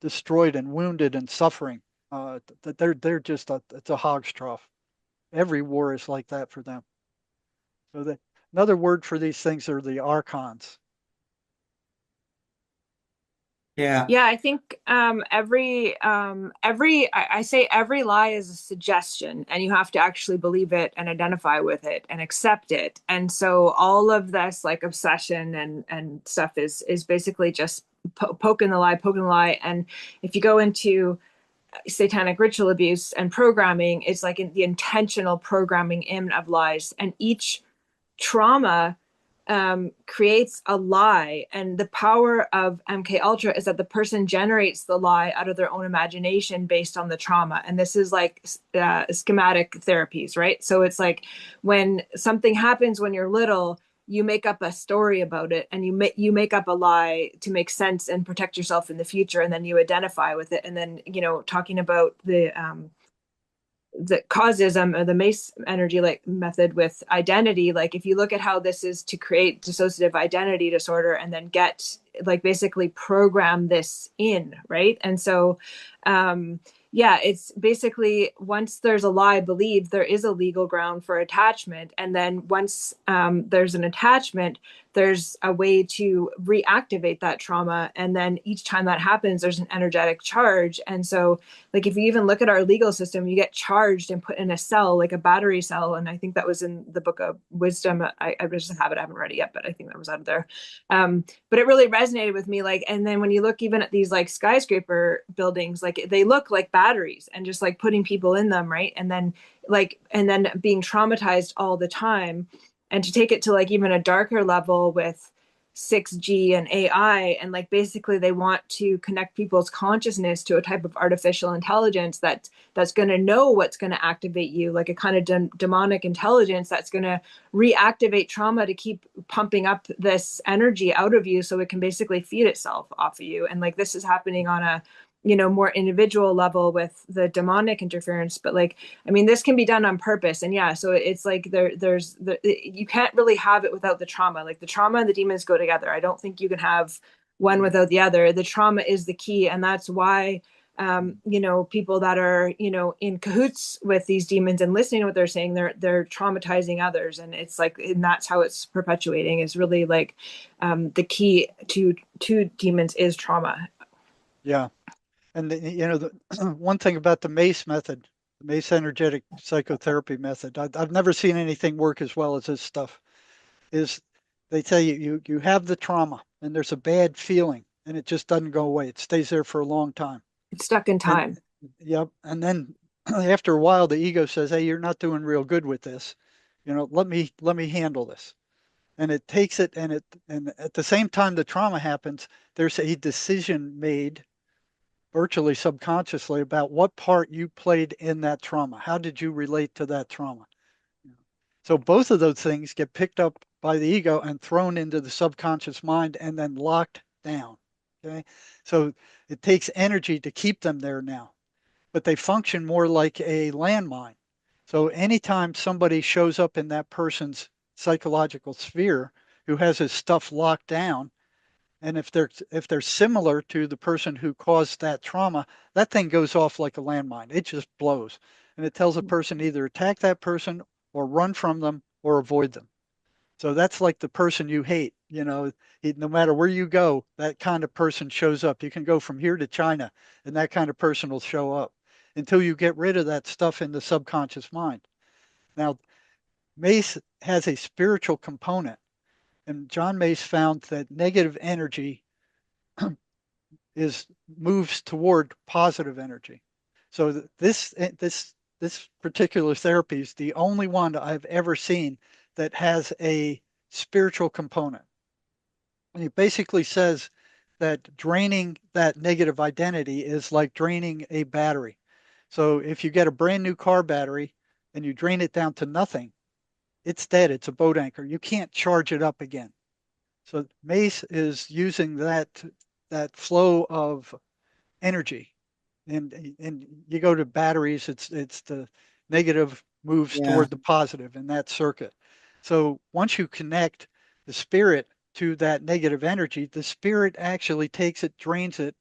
S3: destroyed and wounded and suffering that they're just it's a hog's trough. Every war is like that for them. So that another word for these things are the archons.
S1: Yeah.
S2: Yeah, I think I say every lie is a suggestion, and you have to actually believe it and identify with it and accept it. And so all of this like obsession and stuff is basically just poking the lie. And if you go into satanic ritual abuse and programming, it's like the intentional programming in of lies, and each trauma creates a lie, and the power of MK Ultra is that the person generates the lie out of their own imagination based on the trauma. And this is like schematic therapies, right? So it's like when something happens when you're little, you make up a story about it, and you make up a lie to make sense and protect yourself in the future, and then you identify with it. And then talking about the causism or the mace energy like method with identity, like if you look at how this is to create dissociative identity disorder and then get like basically program this in, right? And so yeah, it's basically once there's a lie believed, there is a legal ground for attachment. And then once there's an attachment, there's a way to reactivate that trauma. And then each time that happens, there's an energetic charge. And so like if you even look at our legal system, you get charged and put in a cell, like a battery cell. And I think that was in the book of wisdom. I just have it, I haven't read it yet, but I think that was out of there. But it really resonated with me. Like, and then when you look even at these like skyscraper buildings, like they look like batteries and just like putting people in them, right? And then being traumatized all the time. And to take it to like even a darker level with 6G and AI, and like basically they want to connect people's consciousness to a type of artificial intelligence that's going to know what's going to activate you, like a kind of demonic intelligence that's going to reactivate trauma to keep pumping up this energy out of you so it can basically feed itself off of you. And like this is happening on a more individual level with the demonic interference. But like I mean this can be done on purpose. And yeah, so it's like you can't really have it without the trauma. Like the trauma and the demons go together. I don't think you can have one without the other. The trauma is the key, and that's why people that are in cahoots with these demons and listening to what they're saying, they're traumatizing others. And it's like, and that's how it's perpetuating, is really like the key to demons is trauma.
S3: Yeah. And the one thing about the MACE method, the MACE energetic psychotherapy method, I've never seen anything work as well as this stuff. Is they tell you have the trauma and there's a bad feeling and it just doesn't go away. It stays there for a long time.
S2: It's stuck in
S3: And
S2: time.
S3: yep. And then after a while, the ego says, "Hey, you're not doing real good with this. Let me handle this." And it takes it, and at the same time the trauma happens, there's a decision made virtually subconsciously about what part you played in that trauma. How did you relate to that trauma? So both of those things get picked up by the ego and thrown into the subconscious mind and then locked down. Okay. So it takes energy to keep them there now, but they function more like a landmine. So anytime somebody shows up in that person's psychological sphere who has his stuff locked down, and if they're similar to the person who caused that trauma, that thing goes off like a landmine. It just blows. And it tells a person either attack that person or run from them or avoid them. So that's like the person you hate. No matter where you go, that kind of person shows up. You can go from here to China, and that kind of person will show up until you get rid of that stuff in the subconscious mind. Now, Mace has a spiritual component, and John Mace found that negative energy is moves toward positive energy. So this particular therapy is the only one I've ever seen that has a spiritual component. And it basically says that draining that negative identity is like draining a battery. So if you get a brand new car battery and you drain it down to nothing, it's dead. It's a boat anchor. You can't charge it up again. So Mace is using that flow of energy, and you go to batteries. It's the negative moves
S1: Yeah.
S3: toward the positive in that circuit. So once you connect the spirit to that negative energy, the spirit actually takes it, drains it,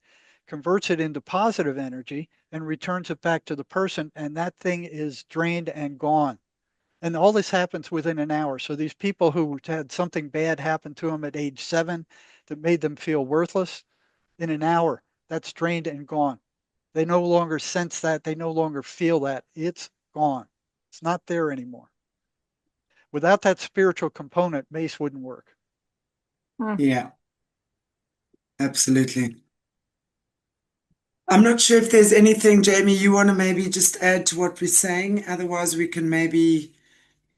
S3: converts it into positive energy, and returns it back to the person, and that thing is drained and gone. And all this happens within an hour. So these people who had something bad happen to them at age 7 that made them feel worthless, in an hour, that's drained and gone. They no longer sense that. They no longer feel that. It's gone. It's not there anymore. Without that spiritual component, Mace wouldn't work.
S2: Hmm.
S1: Yeah, absolutely. I'm not sure if there's anything, Jamie, you want to maybe just add to what we're saying. Otherwise, we can maybe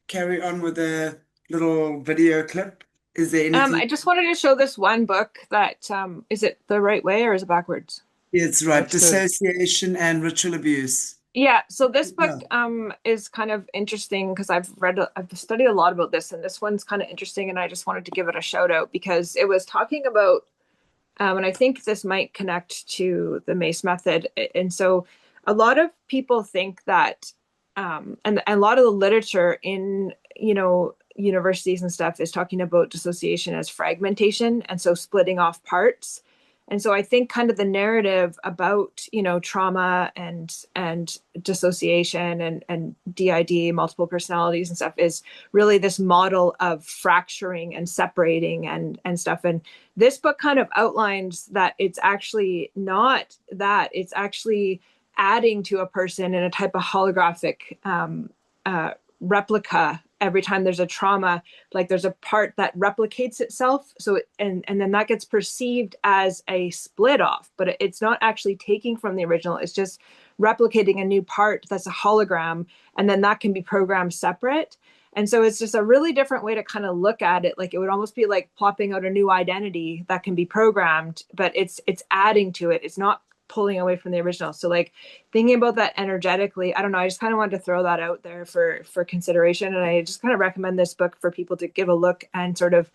S1: carry on with a little video clip. Is there anything?
S2: I just wanted to show this one book that is it the right way or is it backwards?
S1: It's right.
S3: That's good.
S1: Dissociation and ritual abuse.
S2: Yeah, so this book
S1: Yeah.
S2: is kind of interesting because I've studied a lot about this, and this one's kind of interesting, and I just wanted to give it a shout out because it was talking about and I think this might connect to the Mace method. And so a lot of people think that, and a lot of the literature in, universities and stuff is talking about dissociation as fragmentation. And so splitting off parts. And so I think kind of the narrative about, trauma and dissociation and DID, multiple personalities and stuff is really this model of fracturing and separating and stuff. And this book kind of outlines that it's actually not that, it's actually adding to a person in a type of holographic replica every time there's a trauma. Like there's a part that replicates itself, so and then that gets perceived as a split off, but it's not actually taking from the original, it's just replicating a new part that's a hologram, and then that can be programmed separate. And so it's just a really different way to kind of look at it. Like it would almost be like plopping out a new identity that can be programmed, but it's adding to it. It's not pulling away from the original. So like thinking about that energetically, I don't know, I just kind of wanted to throw that out there for consideration. And I just kind of recommend this book for people to give a look and sort of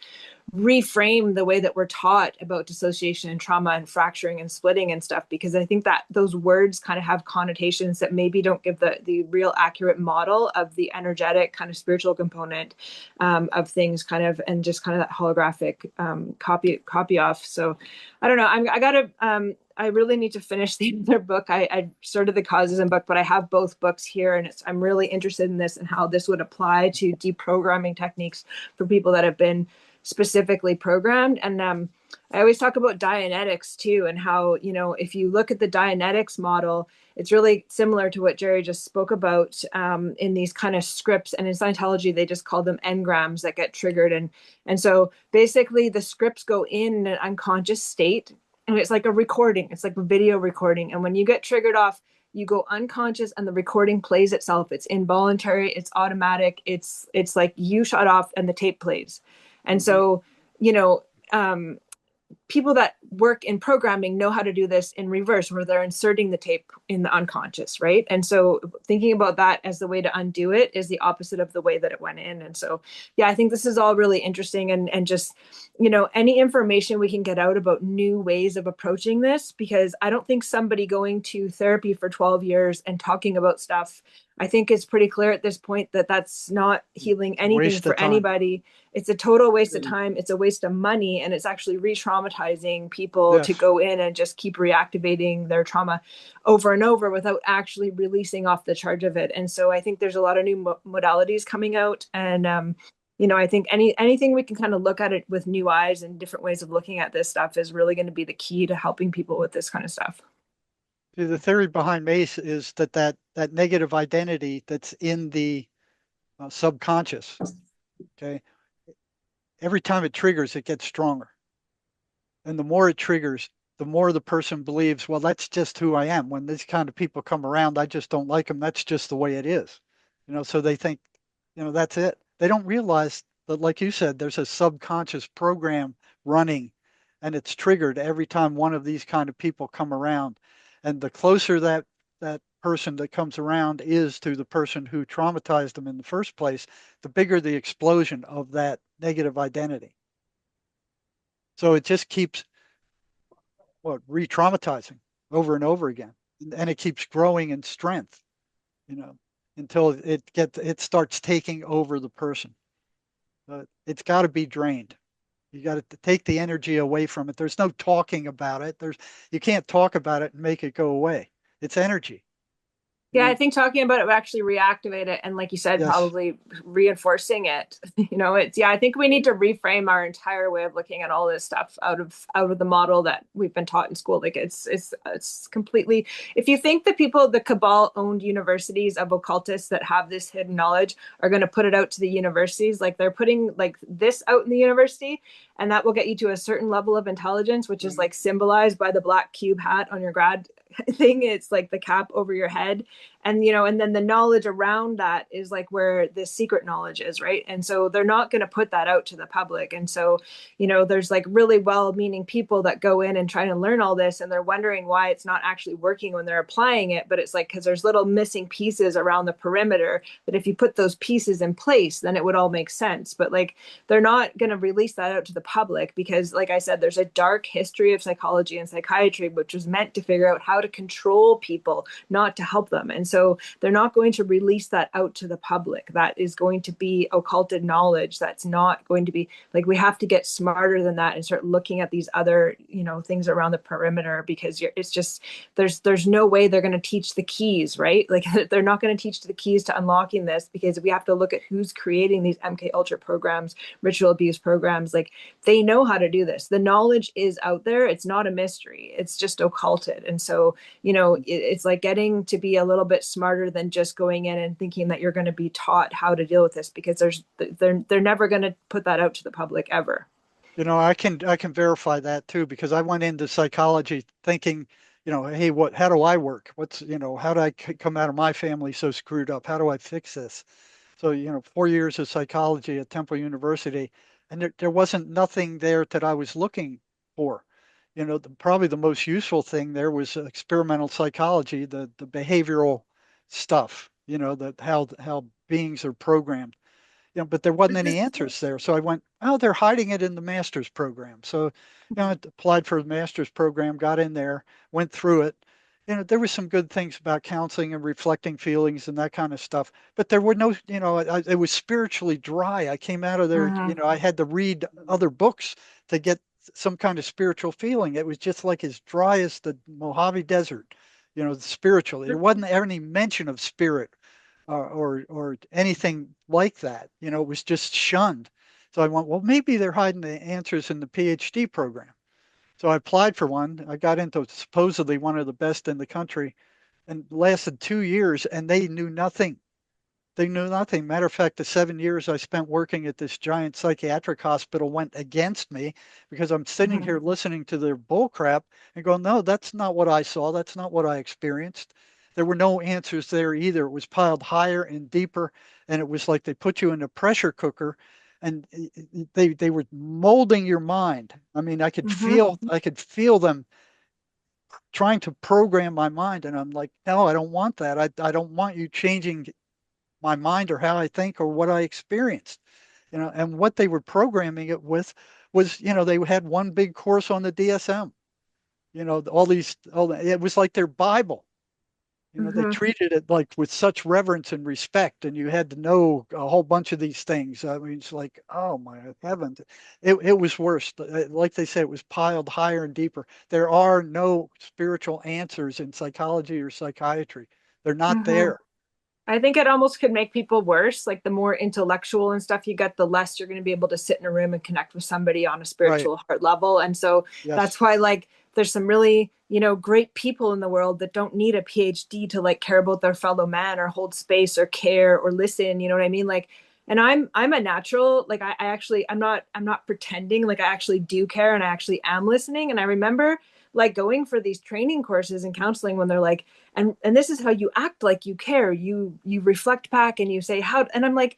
S2: reframe the way that we're taught about dissociation and trauma and fracturing and splitting and stuff, because I think that those words kind of have connotations that maybe don't give the real accurate model of the energetic kind of spiritual component of things, kind of, and just kind of that holographic copy off. So I don't know, I gotta I really need to finish the other book. I started the Causes book, but I have both books here, and I'm really interested in this and how this would apply to deprogramming techniques for people that have been specifically programmed. And I always talk about Dianetics too, and how, if you look at the Dianetics model, it's really similar to what Jerry just spoke about in these kind of scripts. And in Scientology, they just call them engrams that get triggered. And so basically the scripts go in an unconscious state, and it's like a recording. It's like a video recording. And when you get triggered off, you go unconscious and the recording plays itself. It's involuntary, it's automatic, it's like you shut off and the tape plays. And
S1: Mhm.
S2: so, you know, um, people that work in programming know how to do this in reverse, where they're inserting the tape in the unconscious, right? And so thinking about that as the way to undo it is the opposite of the way that it went in. And so, yeah, I think this is all really interesting, and just, any information we can get out about new ways of approaching this, because I don't think somebody going to therapy for 12 years and talking about stuff, I think it's pretty clear at this point that that's not healing
S3: It's a
S2: anything
S3: waste
S2: for
S3: of time.
S2: anybody. It's a total waste of time. It's a waste of money. And it's actually re traumatizing people to
S3: Yes.
S2: go in and just keep reactivating their trauma over and over without actually releasing off the charge of it. And so I think there's a lot of new modalities coming out. And I think anything we can kind of look at it with new eyes and different ways of looking at this stuff is really going to be the key to helping people with this kind of stuff.
S3: See, the theory behind MACE is that negative identity that's in the subconscious, okay, every time it triggers, it gets stronger. And the more it triggers, the more the person believes, well, that's just who I am. When these kind of people come around, I just don't like them. That's just the way it is. So they think, that's it. They don't realize that, like you said, there's a subconscious program running and it's triggered every time one of these kind of people come around. And the closer that person that comes around is to the person who traumatized them in the first place, the bigger the explosion of that negative identity. So it just keeps re-traumatizing over and over again, and it keeps growing in strength, you know, until it starts taking over the person. It's got to be drained. You got to take the energy away from it. There's no talking about it. You can't talk about it and make it go away. It's energy.
S2: Yeah, I think talking about it would actually reactivate it. And like you said,
S3: Yes.
S2: probably reinforcing it. Yeah, I think we need to reframe our entire way of looking at all this stuff out of the model that we've been taught in school. Like it's completely, if you think the people, the cabal owned universities of occultists that have this hidden knowledge are going to put it out to the universities, like they're putting like this out in the university, and that will get you to a certain level of intelligence, which is like symbolized by the black cube hat on your grad thing. It's like the cap over your head, and then the knowledge around that is like where the secret knowledge is, right? And so they're not going to put that out to the public. And so there's like really well-meaning people that go in and try to learn all this, and they're wondering why it's not actually working when they're applying it. But it's like because there's little missing pieces around the perimeter that if you put those pieces in place, then it would all make sense. But like they're not going to release that out to the public because, like I said, there's a dark history of psychology and psychiatry which was meant to figure out how to control people, not to help them. And so they're not going to release that out to the public. That is going to be occulted knowledge. That's not going to be like, we have to get smarter than that and start looking at these other things around the perimeter, because it's just there's no way they're going to teach the keys, right? Like they're not going to teach the keys to unlocking this, because we have to look at who's creating these MK Ultra programs, ritual abuse programs. Like they know how to do this. The knowledge is out there. It's not a mystery. It's just occulted. And so it's like getting to be a little bit smarter than just going in and thinking that you're going to be taught how to deal with this, because they're never going to put that out to the public ever.
S3: I can verify that too, because I went into psychology thinking, hey, how do I work? How do I come out of my family so screwed up? How do I fix this? So, 4 years of psychology at Temple University, and there wasn't nothing there that I was looking for. Probably the most useful thing there was experimental psychology, the behavioral stuff, how beings are programmed. But there wasn't any answers there. So I went, oh, they're hiding it in the master's program. So, I applied for the master's program, got in there, went through it. There were some good things about counseling and reflecting feelings and that kind of stuff. But there were no, it was spiritually dry. I came out of there,
S2: Mm-hmm.
S3: I had to read other books to get some kind of spiritual feeling. It was just like as dry as the Mojave Desert, spiritually. There wasn't any mention of spirit or anything like that. It was just shunned. So I went, well, maybe they're hiding the answers in the PhD program. So I applied for one. I got into supposedly one of the best in the country and lasted 2 years, and they knew nothing. They knew nothing. Matter of fact, the 7 years I spent working at this giant psychiatric hospital went against me, because I'm sitting
S2: Mm-hmm.
S3: here listening to their bull crap and going, no, that's not what I saw. That's not what I experienced. There were no answers there either. It was piled higher and deeper, and it was like they put you in a pressure cooker, and they were molding your mind. I mean, I could feel them trying to program my mind, and I'm like, no, I don't want that. I don't want you changing my mind or how I think or what I experienced. And what they were programming it with was, they had one big course on the DSM. It was like their Bible. They
S2: Mm-hmm.
S3: treated it like with such reverence and respect, and you had to know a whole bunch of these things. I mean, it's like, oh my heavens, it was worse. Like they said, it was piled higher and deeper. There are no spiritual answers in psychology or psychiatry. They're not
S2: Mm-hmm.
S3: there.
S2: I think it almost could make people worse. Like the more intellectual and stuff you get, the less you're going to be able to sit in a room and connect with somebody on a
S3: Right.
S2: spiritual heart level. And so
S3: Yes.
S2: that's why like there's some really, great people in the world that don't need a PhD to like care about their fellow man or hold space or care or listen. You know what I mean? Like, and I'm a natural, like I actually I'm not pretending, like I actually do care and I actually am listening. And I remember like going for these training courses and counseling when they're like, and this is how you act, like you care, you reflect back and you say how, and I'm like,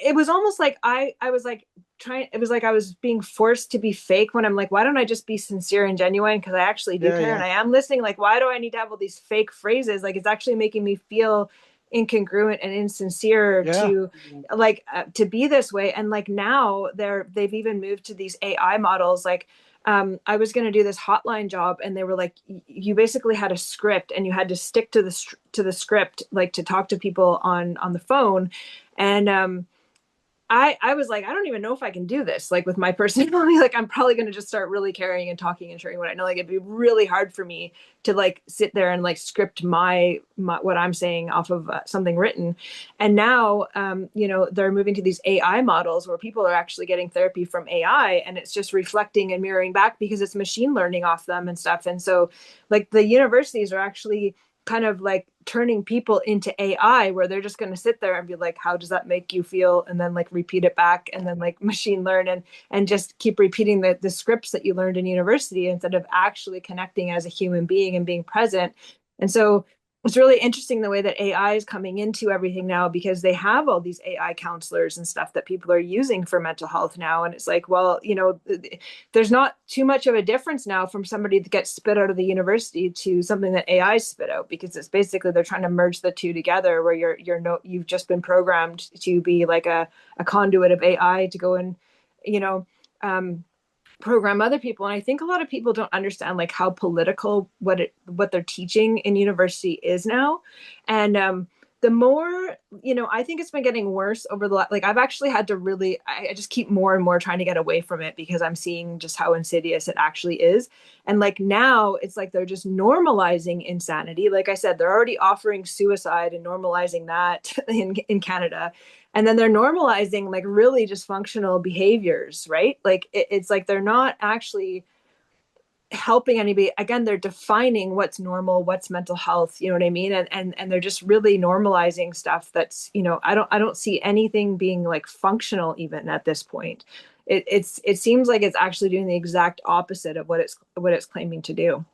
S2: it was almost like I was like trying, it was like I was being forced to be fake when I'm like, why don't I just be sincere and genuine, because I actually do
S3: Yeah.
S2: care and
S3: Yeah.
S2: I am listening. Like why do I need to have all these fake phrases? Like it's actually making me feel incongruent and insincere
S3: Yeah.
S2: to like to be this way. And like now they've even moved to these AI models. Like I was going to do this hotline job, and they were like, you basically had a script, and you had to stick to the script, like to talk to people on the phone. And I was like, I don't even know if I can do this, like with my personality. Like, I'm probably going to just start really caring and talking and sharing what I know. Like, it'd be really hard for me to like sit there and like script my what I'm saying off of something written. And now, they're moving to these AI models where people are actually getting therapy from AI, and it's just reflecting and mirroring back because it's machine learning off them and stuff. And so, like, the universities are actually kind of like turning people into AI, where they're just going to sit there and be like, how does that make you feel? And then like repeat it back, and then like machine learn and just keep repeating the scripts that you learned in university instead of actually connecting as a human being and being present. And so it's really interesting the way that AI is coming into everything now, because they have all these AI counselors and stuff that people are using for mental health now. And it's like, well, there's not too much of a difference now from somebody that gets spit out of the university to something that AI spit out, because it's basically they're trying to merge the two together, where you've just been programmed to be like a conduit of AI to go and you know um, program other people. And I think a lot of people don't understand like how political what they're teaching in university is now. And the more, I think it's been getting worse over the like I've actually had to really, I just keep more and more trying to get away from it, because I'm seeing just how insidious it actually is. And like now it's like they're just normalizing insanity. Like I said, they're already offering suicide and normalizing that in Canada. And then they're normalizing like really dysfunctional behaviors, right? Like it's like they're not actually helping anybody. Again, they're defining what's normal, what's mental health, you know what I mean? And they're just really normalizing stuff that's, I don't see anything being like functional even at this point. It seems like it's actually doing the exact opposite of what it's claiming to do.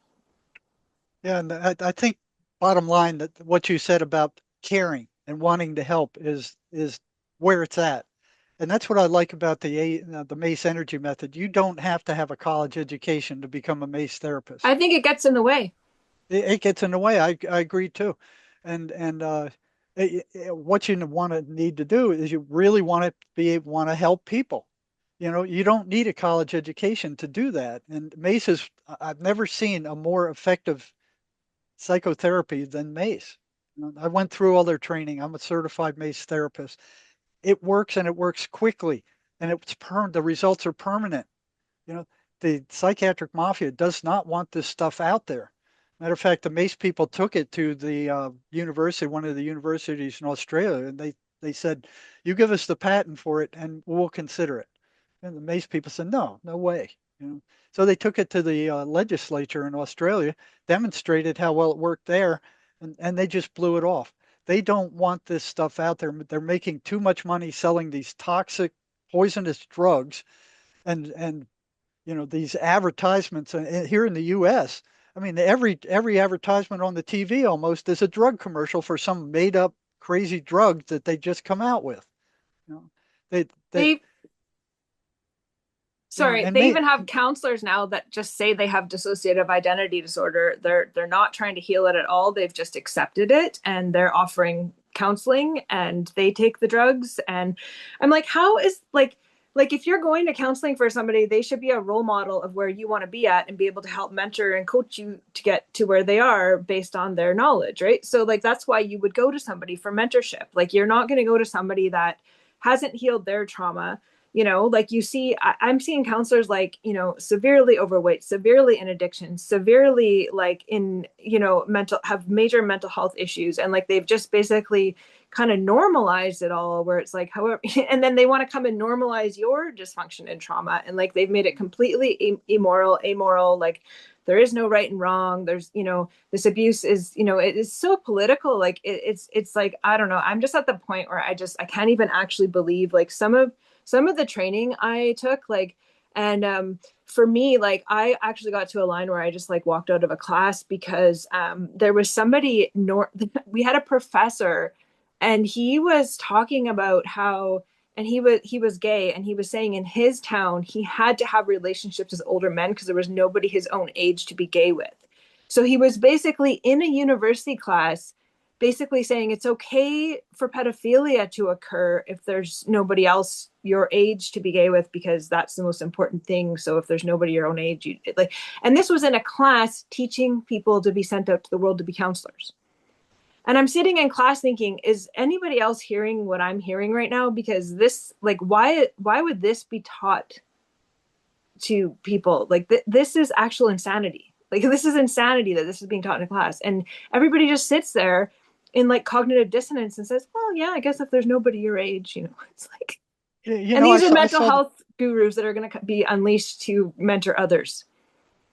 S3: Yeah. And I think bottom line that what you said about caring and wanting to help is where it's at. And that's what I like about the MACE energy method. You don't have to have a college education to become a MACE therapist.
S2: I think it gets in the way.
S3: It gets in the way. I agree too. And what you want to need to do is you really want to help people. You don't need a college education to do that. And MACE is I've never seen a more effective psychotherapy than MACE. I went through all their training. I'm a certified MACE therapist. It works, and it works quickly, and the results are permanent. You know, the psychiatric mafia does not want this stuff out there. Matter of fact, the MACE people took it to the university, one of the universities in Australia, and they said, "You give us the patent for it, and we'll consider it." And the MACE people said, "No, no way." So they took it to the legislature in Australia, demonstrated how well it worked there, and they just blew it off. They don't want this stuff out there. They're making too much money selling these toxic, poisonous drugs, and these advertisements here in the U.S. I mean, every advertisement on the TV almost is a drug commercial for some made up crazy drug that they just come out with. You know, they they
S2: They Sorry,
S3: and
S2: they
S3: may
S2: even have counselors now that just say they have dissociative identity disorder. They're not trying to heal it at all. They've just accepted it, and they're offering counseling, and they take the drugs. And I'm like, how is like if you're going to counseling for somebody, they should be a role model of where you want to be at and be able to help mentor and coach you to get to where they are based on their knowledge, right? So like that's why you would go to somebody for mentorship. Like you're not going to go to somebody that hasn't healed their trauma. Like I'm seeing counselors like, severely overweight, severely in addiction, severely like in, have major mental health issues. And like they've just basically kind of normalized it all, where it's like, however, and then they want to come and normalize your dysfunction and trauma, and like they've made it completely immoral, amoral, like there is no right and wrong. There's, this abuse is, it is so political. Like it's like, I don't know. I'm just at the point where I can't even actually believe like some of the training I took, like, and for me, like I actually got to a line where I just like walked out of a class because there was somebody we had a professor, and he was talking about how, and he was gay, and he was saying in his town he had to have relationships with older men because there was nobody his own age to be gay with. So he was basically in a university class basically saying it's okay for pedophilia to occur if there's nobody else your age to be gay with, because that's the most important thing. So if there's nobody your own age, like, and this was in a class teaching people to be sent out to the world to be counselors. And I'm sitting in class thinking, is anybody else hearing what I'm hearing right now? Because this, like, why would this be taught to people? Like, this is actual insanity. Like, this is insanity that this is being taught in a class. And everybody just sits there in like cognitive dissonance and says, well, yeah, I guess if there's nobody your age, it's like,
S3: You
S2: and
S3: know,
S2: these are
S3: I
S2: mental
S3: saw
S2: health gurus that are going to be unleashed to mentor others.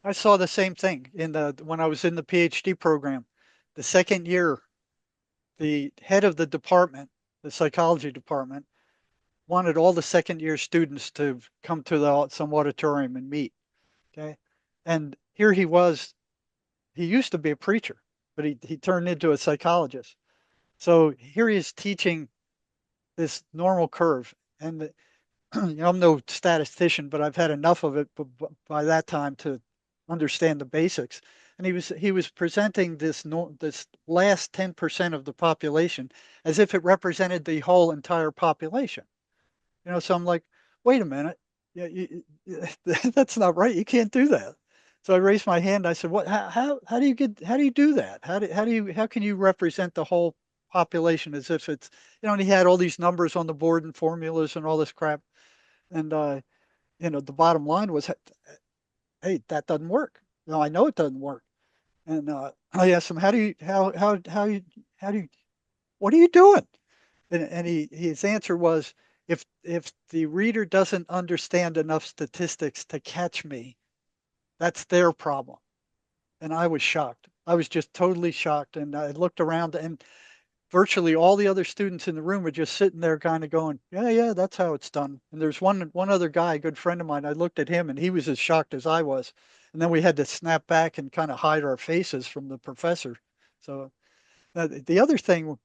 S3: I saw the same thing in the when I was in the PhD program. The second year, the head of the department, the psychology department, wanted all the second year students to come to some auditorium and meet. Okay. And here he was, he used to be a preacher, but he turned into a psychologist. So here he is teaching this normal curve. And I'm no statistician, but I've had enough of it by that time to understand the basics. And he was presenting this last 10% of the population as if it represented the whole entire population. So I'm like, wait a minute, yeah, that's not right. You can't do that. So I raised my hand. I said, what? How do you do that? How can you represent the whole population as if it's, and he had all these numbers on the board and formulas and all this crap. And the bottom line was, hey, that doesn't work. No, I know it doesn't work. And I asked him, how do you, what are you doing? And his answer was, if the reader doesn't understand enough statistics to catch me, that's their problem. And I was shocked. I was just totally shocked. And I looked around, and virtually all the other students in the room were just sitting there kind of going, yeah, yeah, that's how it's done. And there's one other guy, a good friend of mine. I looked at him and he was as shocked as I was. And then we had to snap back and kind of hide our faces from the professor. So the other thing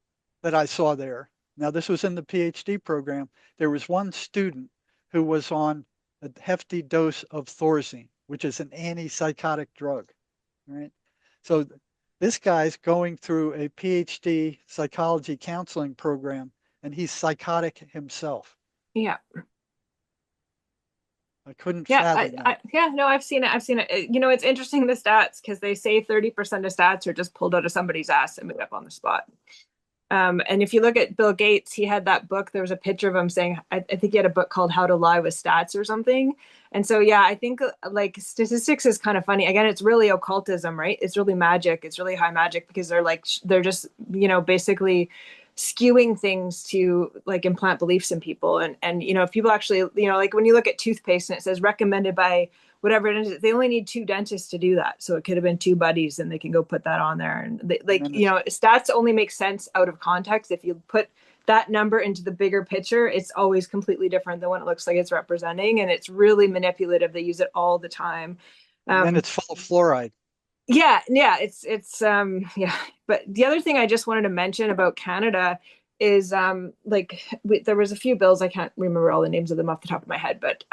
S3: that I saw there, now this was in the PhD program, there was one student who was on a hefty dose of Thorazine, which is an antipsychotic drug, right? So this guy's going through a PhD psychology counseling program, and he's psychotic himself.
S2: Yeah.
S3: I couldn't
S2: Yeah,
S3: fathom that.
S2: yeah, no, I've seen it. I've seen it. It's interesting, the stats, because they say 30% of stats are just pulled out of somebody's ass and made up on the spot. And if you look at Bill Gates, he had that book. There was a picture of him saying, I think he had a book called How to Lie with Stats or something. And so, yeah, I think like statistics is kind of funny. Again, it's really occultism, right? It's really magic. It's really high magic, because they're just, basically skewing things to like implant beliefs in people. And if people actually, like when you look at toothpaste and it says recommended by whatever it is, they only need two dentists to do that. So it could have been two buddies, and they can go put that on there. And stats only make sense out of context. If you put that number into the bigger picture, it's always completely different than what it looks like it's representing. And it's really manipulative. They use it all the time.
S3: And then
S2: Um,
S3: it's full of fluoride.
S2: yeah, it's yeah. But the other thing I just wanted to mention about Canada is there was a few bills. I can't remember all the names of them off the top of my head, but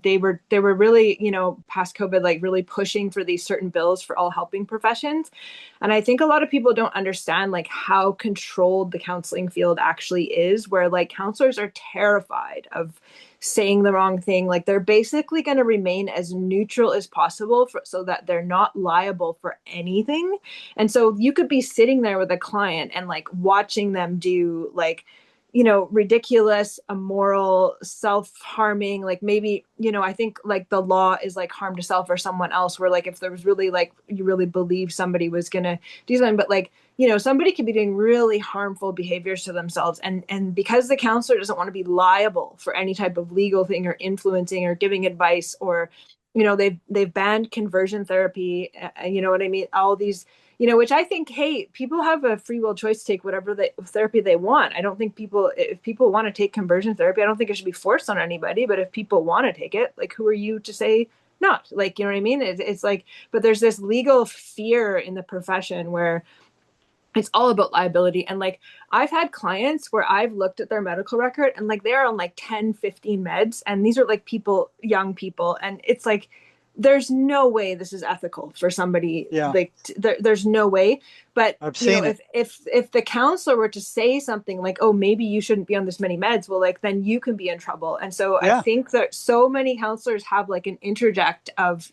S2: they were really, past COVID, like really pushing for these certain bills for all helping professions. And I think a lot of people don't understand like how controlled the counseling field actually is, where like counselors are terrified of saying the wrong thing. Like they're basically going to remain as neutral as possible so that they're not liable for anything. And so you could be sitting there with a client and like watching them do like ridiculous, immoral, self-harming, like maybe, I think like the law is like harm to self or someone else, where like if there was really like you really believe somebody was gonna do something, but like, somebody could be doing really harmful behaviors to themselves. And because the counselor doesn't want to be liable for any type of legal thing or influencing or giving advice, or, they've banned conversion therapy, you know what I mean? All these, which I think, hey, people have a free will choice to take whatever therapy they want. I don't think if people want to take conversion therapy, I don't think it should be forced on anybody. But if people want to take it, like, who are you to say not? Like, you know what I mean? It's like, but there's this legal fear in the profession where it's all about liability. And like, I've had clients where I've looked at their medical record and like they're on like 10, 15 meds. And these are like people, young people. And it's like, there's no way this is ethical for somebody.
S3: Yeah,
S2: Like, there's no way. But
S3: I've seen it.
S2: if the counselor were to say something like, oh, maybe you shouldn't be on this many meds, well, like, then you can be in trouble. And so I
S3: Yeah,
S2: think that so many counselors have like an interject of,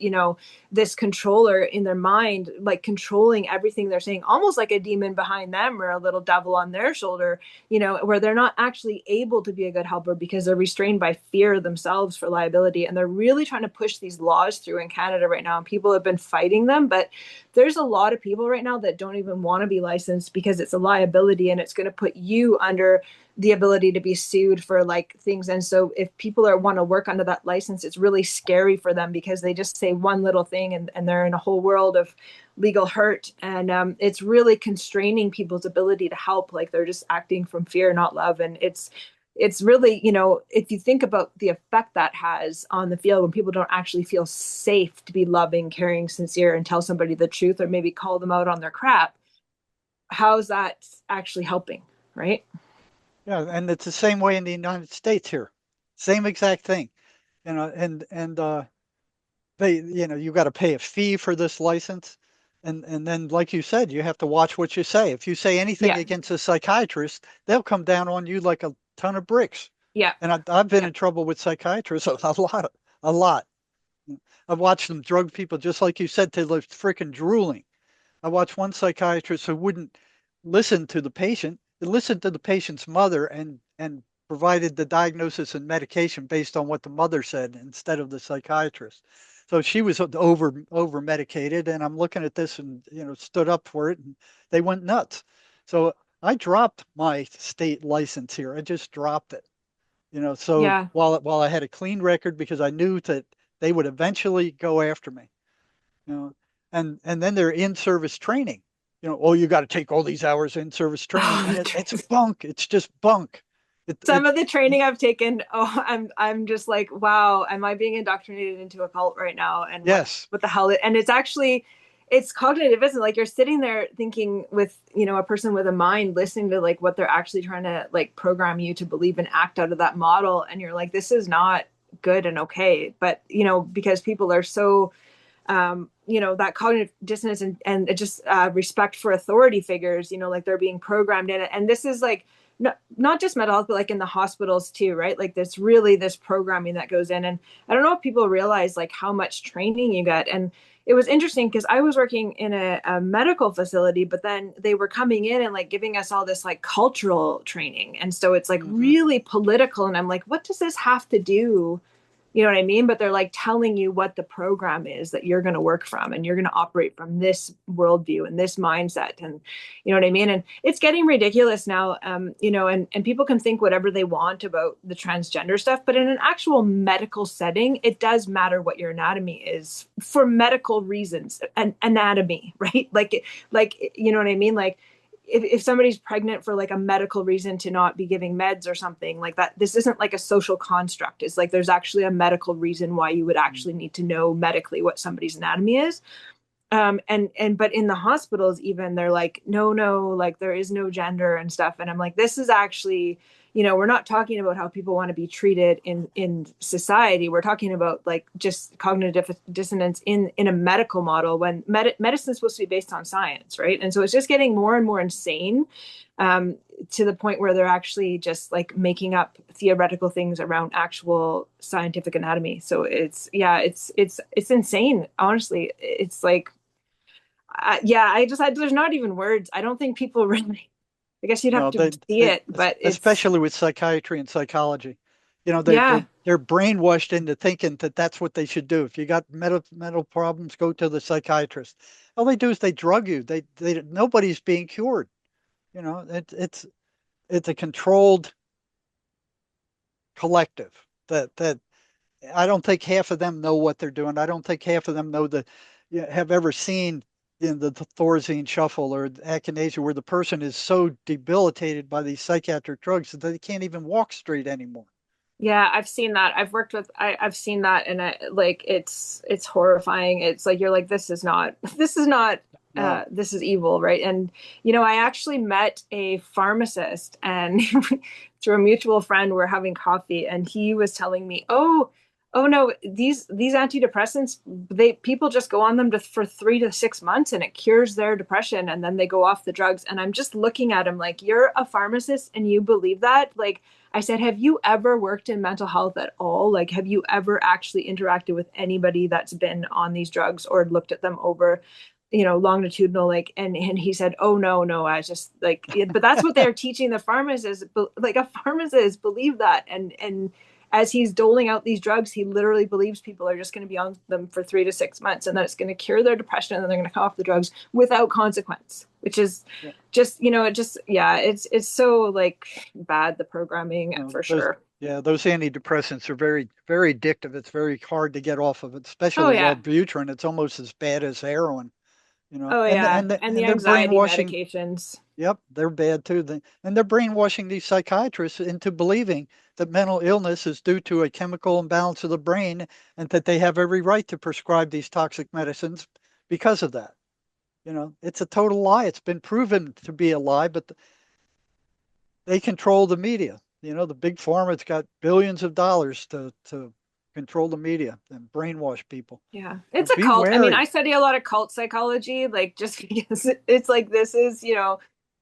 S2: this controller in their mind, like controlling everything they're saying, almost like a demon behind them or a little devil on their shoulder, where they're not actually able to be a good helper because they're restrained by fear themselves for liability. And they're really trying to push these laws through in Canada right now. And people have been fighting them, but there's a lot of people right now that don't even want to be licensed because it's a liability and it's going to put you under the ability to be sued for like things. And so if people want to work under that license, it's really scary for them because they just say one little thing and they're in a whole world of legal hurt. And it's really constraining people's ability to help. Like, they're just acting from fear, not love. And it's really, if you think about the effect that has on the field when people don't actually feel safe to be loving, caring, sincere, and tell somebody the truth or maybe call them out on their crap, how's that actually helping, right?
S3: yeah, and it's the same way in the United States here. Same exact thing, and you got to pay a fee for this license, and then like you said, you have to watch what you say. If you say anything
S2: Yeah,
S3: against a psychiatrist, they'll come down on you like a ton of bricks.
S2: yeah,
S3: And I've been
S2: yeah.
S3: in trouble with psychiatrists a lot, a lot. I've watched them drug people just like you said to the freaking drooling. I watched one psychiatrist who wouldn't listen to the patient. He listened to the patient's mother and provided the diagnosis and medication based on what the mother said instead of the psychiatrist. So she was over medicated, and I'm looking at this and stood up for it, and they went nuts. So I dropped my state license here. I just dropped it. So
S2: Yeah.
S3: while I had a clean record because I knew that they would eventually go after me, you know, and then they're in-service training. Oh, you got to take all these hours in-service training,
S2: Oh,
S3: and it's bunk. It's just bunk.
S2: some of the training I've taken, oh, I'm just like, wow, am I being indoctrinated into a cult right now? And
S3: Yes,
S2: what the hell? And it's actually, it's cognitive, isn't it? Like, you're sitting there thinking with, a person with a mind, listening to like what they're actually trying to like program you to believe and act out of that model. And you're like, this is not good and okay. But, because people are so that cognitive dissonance and just respect for authority figures, like they're being programmed in it. And this is like, not just mental health, but like in the hospitals too, right? Like, there's really this programming that goes in. And I don't know if people realize like how much training you get. And it was interesting because I was working in a medical facility, but then they were coming in and like giving us all this like cultural training. And so it's like
S3: hmm
S2: really political. And I'm like, what does this have to do? You know what I mean? But they're like telling you what the program is that you're going to work from, and you're going to operate from this worldview and this mindset. And you know what I mean? And it's getting ridiculous now, and people can think whatever they want about the transgender stuff, but in an actual medical setting, it does matter what your anatomy is for medical reasons. And anatomy, right? Like, you know what I mean? Like, if somebody's pregnant for like a medical reason to not be giving meds or something like that, this isn't like a social construct. It's like there's actually a medical reason why you would actually need to know medically what somebody's anatomy is. And but in the hospitals, even, they're like, no, like there is no gender and stuff. And I'm like, this is actually, we're not talking about how people want to be treated in society. We're talking about like just cognitive dissonance in a medical model when medicine is supposed to be based on science, right? And so it's just getting more and more insane, to the point where they're actually just like making up theoretical things around actual scientific anatomy. So it's insane. Honestly, it's like, yeah, there's not even words. I don't think people really I guess you'd have
S3: No,
S2: to see it, but it's,
S3: especially with psychiatry and psychology,
S2: yeah.
S3: they're brainwashed into thinking that that's what they should do. If you got mental problems, go to the psychiatrist. All they do is they drug you. They nobody's being cured. It's a controlled collective that I don't think half of them know what they're doing. I don't think half of them know have ever seen the Thorazine shuffle or echinacea where the person is so debilitated by these psychiatric drugs that they can't even walk straight anymore.
S2: Yeah, I've seen that. I've seen that, and like it's horrifying. It's like you're like, this is not this is not
S3: No.
S2: this is evil, right? And I actually met a pharmacist, and through a mutual friend, we're having coffee, and he was telling me, oh no, these antidepressants, they people just go on them for 3 to 6 months, and it cures their depression, and then they go off the drugs. And I'm just looking at him like, you're a pharmacist, and you believe that? Like, I said, have you ever worked in mental health at all? Like, have you ever actually interacted with anybody that's been on these drugs or looked at them over, longitudinal? Like, and he said, oh no, no, I just like, yeah, but that's what they're teaching the pharmacists. Like, a pharmacist believe that, and as he's doling out these drugs, he literally believes people are just going to be on them for 3 to 6 months, and that it's going to cure their depression, and then they're going to come off the drugs without consequence, which is
S3: Yeah.
S2: just, it just, yeah, it's so like bad, the programming
S3: No,
S2: for sure.
S3: those antidepressants are very, very addictive. It's very hard to get off of it,
S2: Oh
S3: especially
S2: yeah.
S3: Wellbutrin. It's almost as bad as heroin,
S2: Oh
S3: and
S2: yeah. And the
S3: and they're
S2: anxiety
S3: brainwashing.
S2: medications.
S3: Yep, they're bad too. And they're brainwashing these psychiatrists into believing that mental illness is due to a chemical imbalance of the brain and that they have every right to prescribe these toxic medicines because of that. It's a total lie. It's been proven to be a lie, but they control the media. The big pharma's got billions of dollars to control the media and brainwash people.
S2: Yeah,
S3: So
S2: it's a
S3: be
S2: cult. I mean, I
S3: wary.
S2: study a lot of cult psychology, like, just because it's like, this is,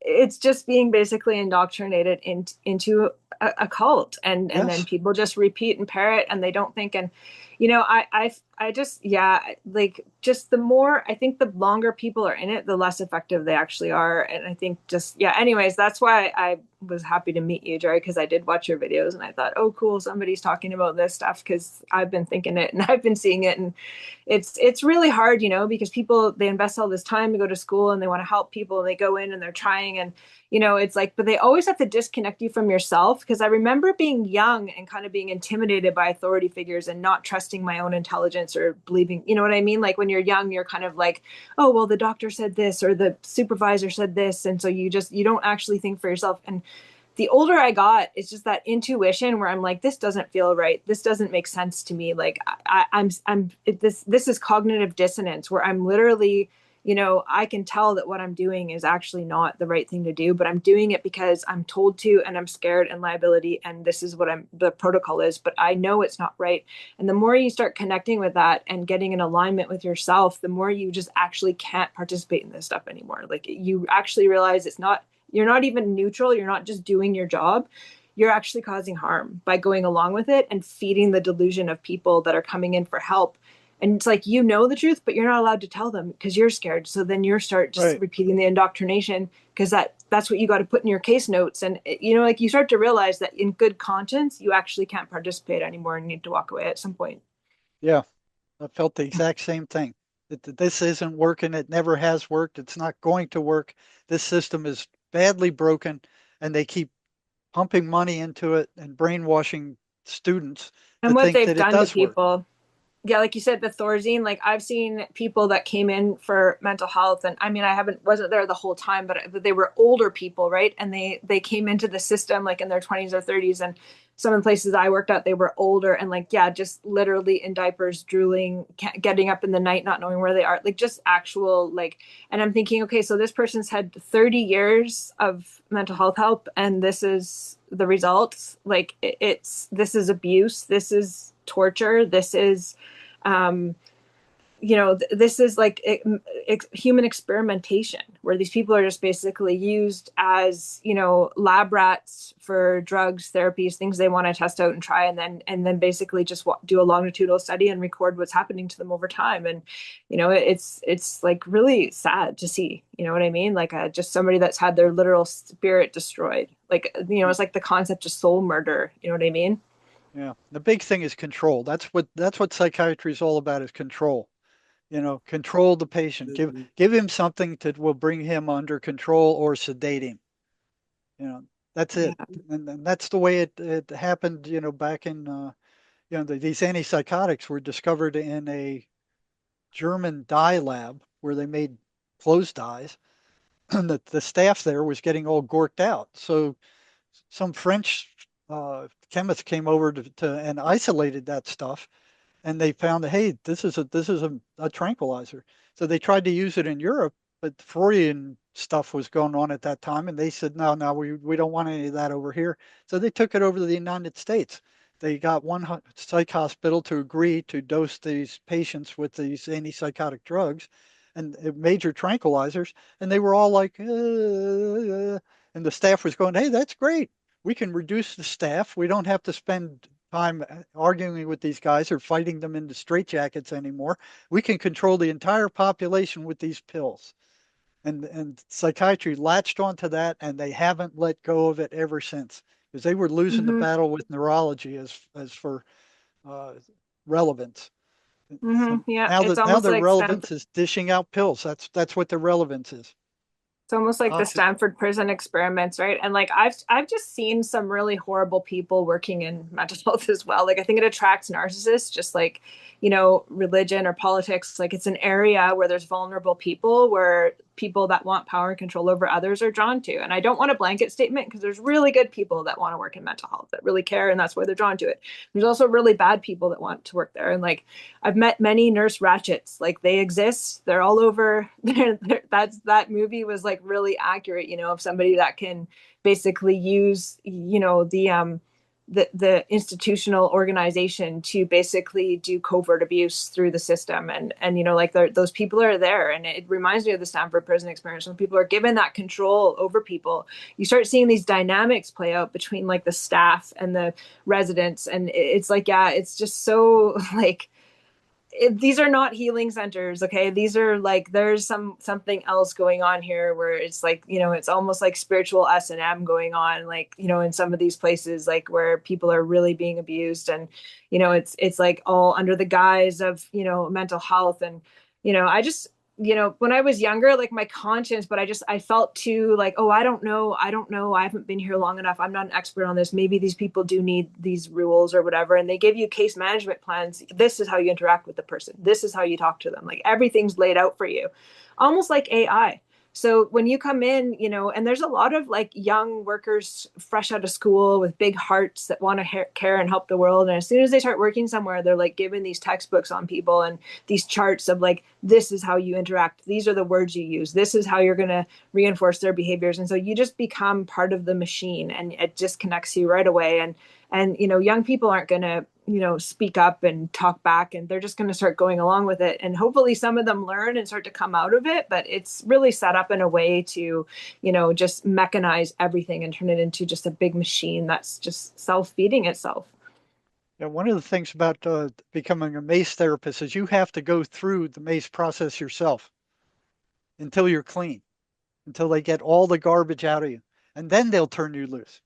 S2: it's just being basically indoctrinated into a cult, and then
S3: Yes,
S2: people just repeat and parrot, and they don't think. And I just, yeah, like, just the more, I think the longer people are in it, the less effective they actually are. And I think, just, yeah, anyways, that's why I was happy to meet you, Jerry, because I did watch your videos, and I thought, oh cool, somebody's talking about this stuff, because I've been thinking it and I've been seeing it. And it's really hard, because people, they invest all this time to go to school, and they want to help people, and they go in and they're trying, and it's like, but they always have to disconnect you from yourself. Because I remember being young and kind of being intimidated by authority figures and not trusting my own intelligence, or believing, you know what I mean? Like, when you're young, you're kind of like, oh well, the doctor said this, or the supervisor said this, and so you don't actually think for yourself. And the older I got, it's just that intuition where I'm like, this doesn't feel right. This doesn't make sense to me. Like, this is cognitive dissonance, where I'm literally, I can tell that what I'm doing is actually not the right thing to do, but I'm doing it because I'm told to, and I'm scared, and liability, and this is what the protocol is, but I know it's not right. And the more you start connecting with that and getting in alignment with yourself, the more you just actually can't participate in this stuff anymore. Like, you actually realize you're not even neutral. You're not just doing your job. You're actually causing harm by going along with it and feeding the delusion of people that are coming in for help. And it's like, the truth, but you're not allowed to tell them because you're scared. So then you start just
S3: right.
S2: repeating the indoctrination, because that's what you got to put in your case notes. And like, you start to realize that in good conscience, you actually can't participate anymore and need to walk away at some point.
S3: Yeah, I felt the exact same thing. That this isn't working. It never has worked. It's not going to work. This system is badly broken, and they keep pumping money into it and brainwashing students to
S2: And what
S3: think
S2: they've
S3: that it
S2: done to
S3: does work.
S2: people, yeah, like you said, the Thorazine, like, I've seen people that came in for mental health, and I mean, I wasn't there the whole time, but they were older people, right? And they came into the system like in their 20s or 30s, and some of the places I worked at, they were older, and like, yeah, just literally in diapers, drooling, getting up in the night, not knowing where they are, like, just actual, like. And I'm thinking, okay, so this person's had 30 years of mental health help, and this is the results. Like, this is abuse, this is torture, this is, um this is like human experimentation where these people are just basically used as, lab rats for drugs, therapies, things they want to test out and try, and then basically just do a longitudinal study and record what's happening to them over time. And it's like really sad to see. You know what I mean? Like just somebody that's had their literal spirit destroyed. Like
S3: Yeah.
S2: it's like the concept of soul murder. You know what I mean?
S3: Yeah. The big thing is control. That's what psychiatry is all about, is control. Control the patient. Give him something that will bring him under control or sedate him. You know, that's
S2: Yeah.
S3: it. And that's the way it happened, back in these antipsychotics were discovered in a German dye lab where they made clothes dyes, and the staff there was getting all gorked out. So some French chemist came over to and isolated that stuff, and they found that, hey, this is a tranquilizer. So they tried to use it in Europe, but Freudian stuff was going on at that time, and they said, no, no, we don't want any of that over here. So they took it over to the United States. They got one psych hospital to agree to dose these patients with these antipsychotic drugs and major tranquilizers, and they were all like, and the staff was going, hey, that's great. We can reduce the staff. We don't have to spend time arguing with these guys or fighting them into straitjackets anymore. We can control the entire population with these pills. And psychiatry latched onto that, and they haven't let go of it ever since, because they were losing the
S2: Hmm.
S3: battle with neurology as for uh, relevance.
S2: Hmm.
S3: So
S2: Yeah.
S3: now
S2: It's
S3: that now
S2: almost
S3: their
S2: like
S3: relevance is dishing out pills. That's what their relevance is.
S2: It's almost like the
S3: Toxic.
S2: Stanford prison experiments, right? And like I've just seen some really horrible people working in mental health as well. Like I think it attracts narcissists, just like, religion or politics. Like it's an area where there's vulnerable people, where people that want power and control over others are drawn to. And I don't want a blanket statement, because there's really good people that want to work in mental health, that really care, and that's why they're drawn to it. There's also really bad people that want to work there. And like I've met many nurse ratchets. Like they exist. They're all over. That movie was like really accurate, of somebody that can basically use, the institutional organization to basically do covert abuse through the system. And like those people are there. And it reminds me of the Stanford prison experience. When people are given that control over people, you start seeing these dynamics play out between like the staff and the residents. And it's like, yeah, it's just so like these are not healing centers. Okay, these are like there's something else going on here, where it's like, it's almost like spiritual S&M going on, like, in some of these places, like where people are really being abused. And it's like all under the guise of mental health. And I just, when I was younger, like my conscience, but I felt too like, oh, I don't know, I haven't been here long enough, I'm not an expert on this, maybe these people do need these rules or whatever. And they give you case management plans. This is how you interact with the person, this is how you talk to them, like everything's laid out for you, almost like AI. So when you come in, and there's a lot of like young workers fresh out of school with big hearts that want to care and help the world. And as soon as they start working somewhere, they're like given these textbooks on people and these charts of like, this is how you interact, these are the words you use, this is how you're going to reinforce their behaviors. And so you just become part of the machine, and it disconnects you right away. And young people aren't going to speak up and talk back, and they're just going to start going along with it. And hopefully some of them learn and start to come out of it, but it's really set up in a way to just mechanize everything and turn it into just a big machine that's just self-feeding itself.
S3: Yeah, one of the things about becoming a MACE therapist is you have to go through the MACE process yourself until you're clean, until they get all the garbage out of you, and then they'll turn you loose.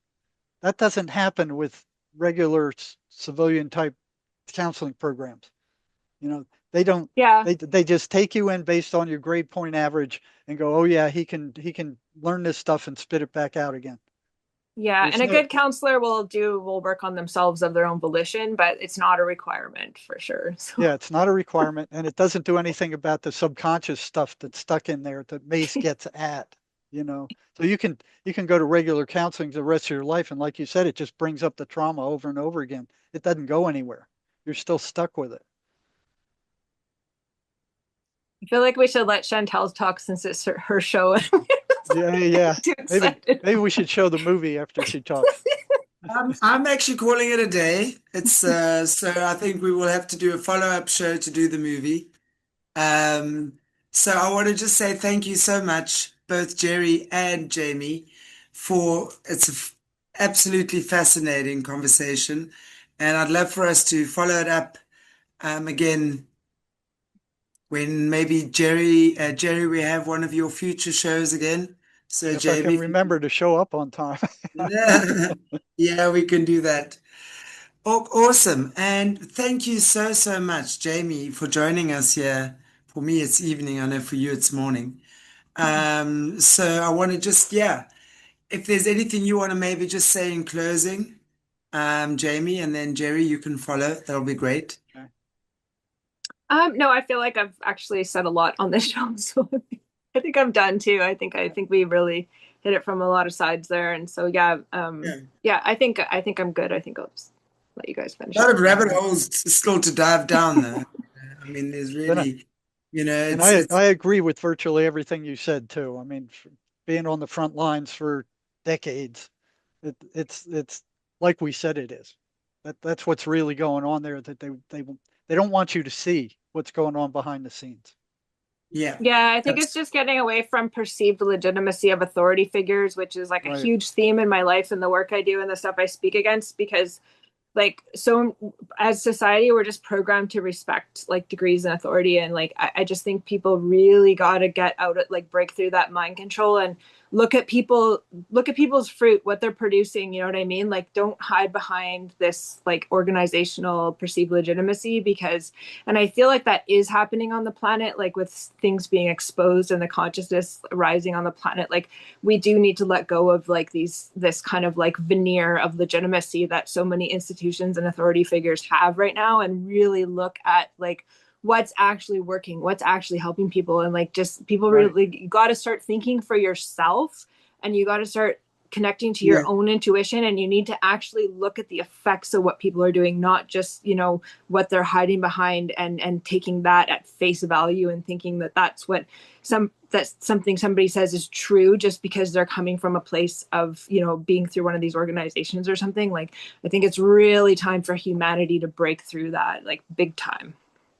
S3: That doesn't happen with regular civilian type counseling programs. They don't.
S2: Yeah.
S3: They just take you in based on your grade point average and go, oh yeah, he can learn this stuff and spit it back out again.
S2: Yeah,
S3: There's
S2: and a
S3: no.
S2: good counselor will work on themselves of their own volition, but it's not a requirement for sure. So
S3: Yeah, it's not a requirement, and it doesn't do anything about the subconscious stuff that's stuck in there that MACE gets at. So you can go to regular counseling the rest of your life, and like you said, it just brings up the trauma over and over again. It doesn't go anywhere. You're still stuck with it.
S2: I feel like we should let Chantel talk since it's her show.
S3: Yeah, yeah.
S2: Too
S3: Maybe
S2: excited.
S3: maybe we should show the movie after she talks.
S1: I'm actually calling it a day. It's so I think we will have to do a follow-up show to do the movie. Um, so I want to just say thank you so much, both Jerry and Jamie, for absolutely fascinating conversation. And I'd love for us to follow it up again when maybe Jerry, we have one of your future shows again. So
S3: If I can
S1: Jamie, if you
S3: remember to show up on time.
S1: can, yeah, we can do that. Awesome. And thank you so, so much, Jamie, for joining us here. For me, it's evening. I know for you, it's morning. So I want to just, yeah, if there's anything you want to maybe just say in closing, Jamie, and then Jerry, you can follow. That'll be great.
S3: Okay.
S2: No, I feel like I've actually said a lot on this show, so I think I'm done too. I think we really hit it from a lot of sides there, and so yeah,
S1: Yeah.
S2: yeah, I think I'm good. I think I'll just let you guys
S1: A
S2: finish
S1: lot
S2: up.
S1: of rabbit holes still to dive down, though. I mean, there's
S3: Then I,
S1: really, you know,
S3: and
S1: it's
S3: I agree with virtually everything you said too. I mean, being on the front lines for decades, it's like we said it is. That's what's really going on there. That they don't want you to see what's going on behind the scenes.
S1: yeah,
S2: Yeah, I think it's
S1: abs-
S2: just getting away from perceived legitimacy of authority figures, which is like a
S3: Right.
S2: huge theme in my life and the work I do and the stuff I speak against because like so as society we're just programmed to respect like degrees and authority and like I just think people really got to get out of like break through that mind control and look at people look at people's fruit what they're producing, you know what I mean, like don't hide behind this like organizational perceived legitimacy because and I feel like that is happening on the planet like with things being exposed and the consciousness rising on the planet, like we do need to let go of like these this kind of like veneer of legitimacy that so many institutions and authority figures have right now and really look at like what's actually working, what's actually helping people and like just people
S3: Right.
S2: really you got to start thinking for yourself and you got to start connecting to your
S1: yeah,
S2: own intuition and you need to actually look at the effects of what people are doing, not just you know what they're hiding behind and taking that at face value and thinking that that's what that's something somebody says is true just because they're coming from a place of you know being through one of these organizations or something. Like I think it's really time for humanity to break through that like big time.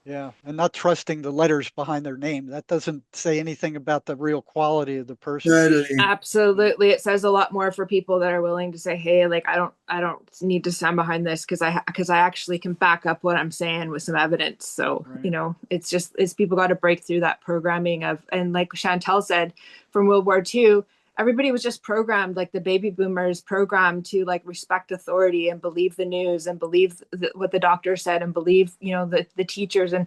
S3: Yeah, and not trusting the letters behind their name. That doesn't say anything about the real quality of the person.
S1: totally.
S2: Absolutely, it says a lot more for people that are willing to say, "Hey, like I don't need to stand behind this because I actually can back up what I'm saying with some evidence." So you
S3: Right.
S2: know, it's just it's people got to break through that programming of and like Chantel said from World War II, everybody was just programmed like the baby boomers programmed to like respect authority and believe the news and believe what the doctor said and believe you know the teachers and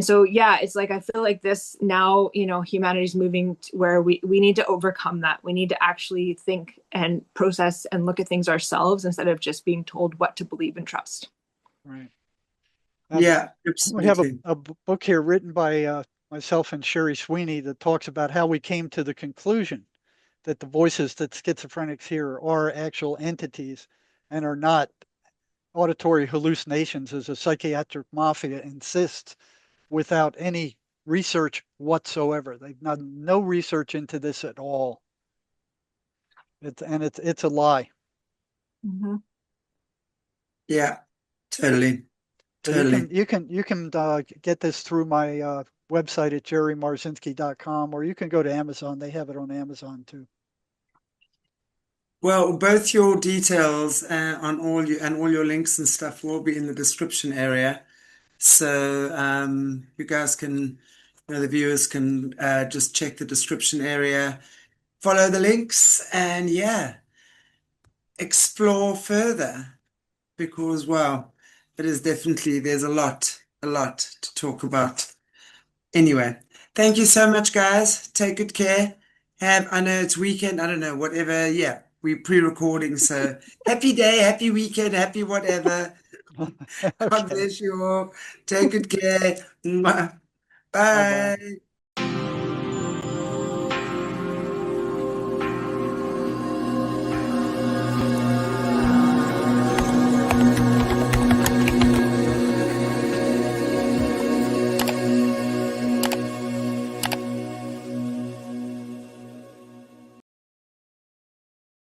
S2: so yeah it's like I feel like this now you know humanity's moving to where we need to overcome that, we need to actually think and process and look at things ourselves instead of just being told what to believe and trust.
S3: Right.
S1: Yeah,
S3: We have
S1: absolutely.
S3: a book here written by myself and Sherry Sweeney that talks about how we came to the conclusion that the voices that schizophrenics hear are actual entities and are not auditory hallucinations, as a psychiatric mafia insists, without any research whatsoever. They've done no research into this at all. It's a lie.
S2: Mm-hmm.
S1: Yeah, totally,
S3: So you can
S1: totally.
S3: get this through my website at jerrymarzinski.com, or you can go to Amazon. They have it on Amazon too.
S1: Well, both your details on all you and all your links and stuff will be in the description area. So you guys can, the viewers can just check the description area, follow the links, and yeah, explore further because, wow, it is definitely, there's a lot to talk about. Anyway, thank you so much, guys. Take good care. I know it's weekend, I don't know, whatever. Yeah, we're pre-recording, so happy day, happy weekend, happy whatever. God
S3: Okay.
S1: bless you all. Take good care.
S3: Bye bye.
S1: Bye.